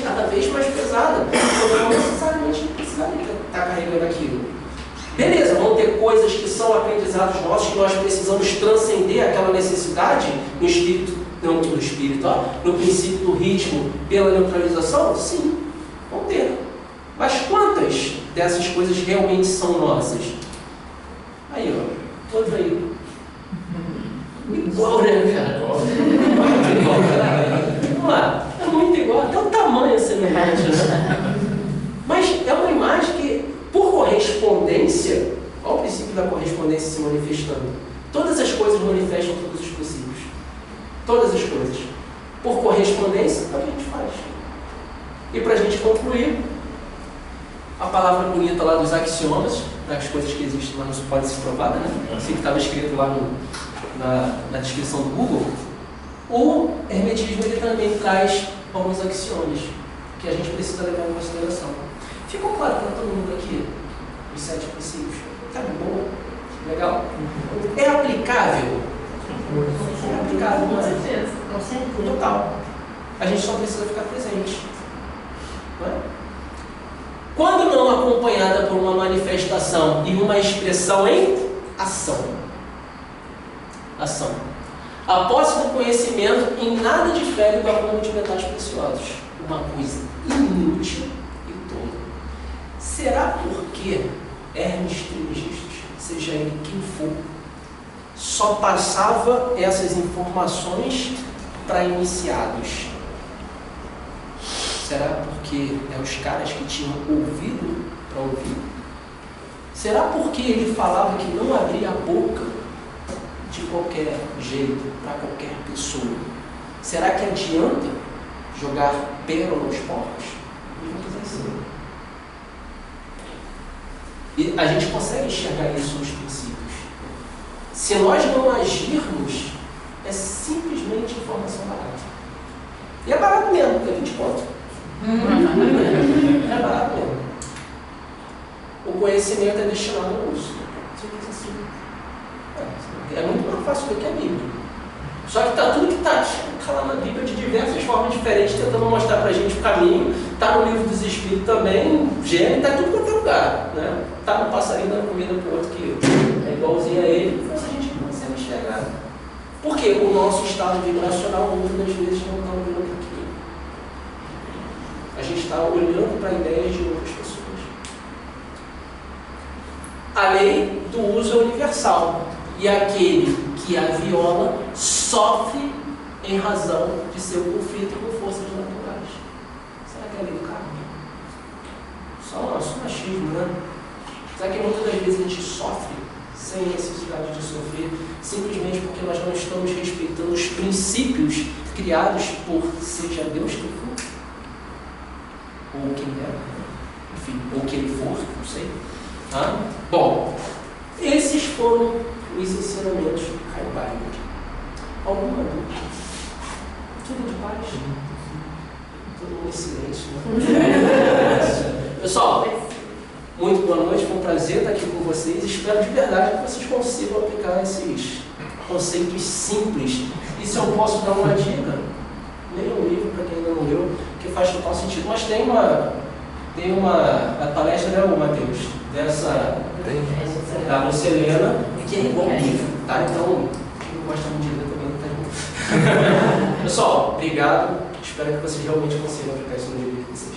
cada vez mais pesada. Porque não necessariamente precisaria estar carregando aquilo. Beleza, vão ter coisas que são aprendizados nossos que nós precisamos transcender aquela necessidade no espírito, não no espírito, no princípio do ritmo pela neutralização? Sim, vão ter. Mas quantas dessas coisas realmente são nossas? Aí, ó, todas aí. Igual, né, cara? Muito igual, cara. Vamos lá, é muito igual, até o tamanho é semelhante, né? Mas é uma imagem que, por correspondência, olha o princípio da correspondência se manifestando. Todas as coisas manifestam todos os princípios. Todas as coisas. Por correspondência, é o que a gente faz. E para a gente concluir, a palavra bonita lá dos axiomas, das coisas que existem lá não pode ser provada, né? Assim que estava escrito lá na descrição do Google. O hermetismo ele também traz alguns axiomas que a gente precisa levar em consideração. Ficou claro para todo mundo aqui os 7 princípios? Tá bom? Legal? É aplicável? É aplicável, não é? Com certeza. Total. A gente só precisa ficar presente. Não é? Quando não acompanhada por uma manifestação e uma expressão em ação. Ação. A posse do conhecimento em nada difere do acúmulo de metais preciosos. Uma coisa inútil e tola. Será porque Hermes Trismegisto, seja ele quem for, só passava essas informações para iniciados? Será porque é os caras que tinham ouvido para ouvir? Será porque ele falava que não abria a boca de qualquer jeito, para qualquer pessoa? Será que adianta jogar pérola aos porcos? E a gente consegue enxergar isso nos princípios. Se nós não agirmos, é simplesmente informação barata. E é barato mesmo, porque é 20 conto. É barato mesmo. O conhecimento é destinado ao uso. É muito mais fácil do que a Bíblia. Só que está tudo que está lá na Bíblia de diversas formas diferentes, tentando mostrar para a gente o caminho. Está no livro dos Espíritos também, Gênesis, está tudo quanto é lugar. Né? Está no passarinho dando comida para o outro que é igualzinho a ele, mas a gente não consegue enxergar. Porque o nosso estado vibracional muitas das vezes não está olhando para aquilo. A gente está olhando para ideias de outras pessoas. A lei do uso é universal. E aquele que a viola sofre em razão de seu conflito com forças naturais. Será que é a lei do karma? Só machismo, né? Será que muitas das vezes a gente sofre sem necessidade de sofrer, simplesmente porque nós não estamos respeitando os princípios criados por seja Deus que for? Ou quem é? Enfim, ou quem ele for, não sei. Tá? Bom, esses foram os ensinamentos de Caio. Alguma dúvida? Tudo de paz? Todo mundo em silêncio, né? Pessoal, muito boa noite, foi um prazer estar aqui com vocês. Espero de verdade que vocês consigam aplicar esses conceitos simples. E se eu posso dar uma dica, leia um livro para quem ainda não leu, que faz total sentido. Mas tem uma palestra, né, Matheus? Da Lucilena, que é igual ao livro, tá? Então, quem gosta muito de ler também não tá bom. Pessoal, obrigado. Espero que vocês realmente consigam aplicar isso no livro de vocês.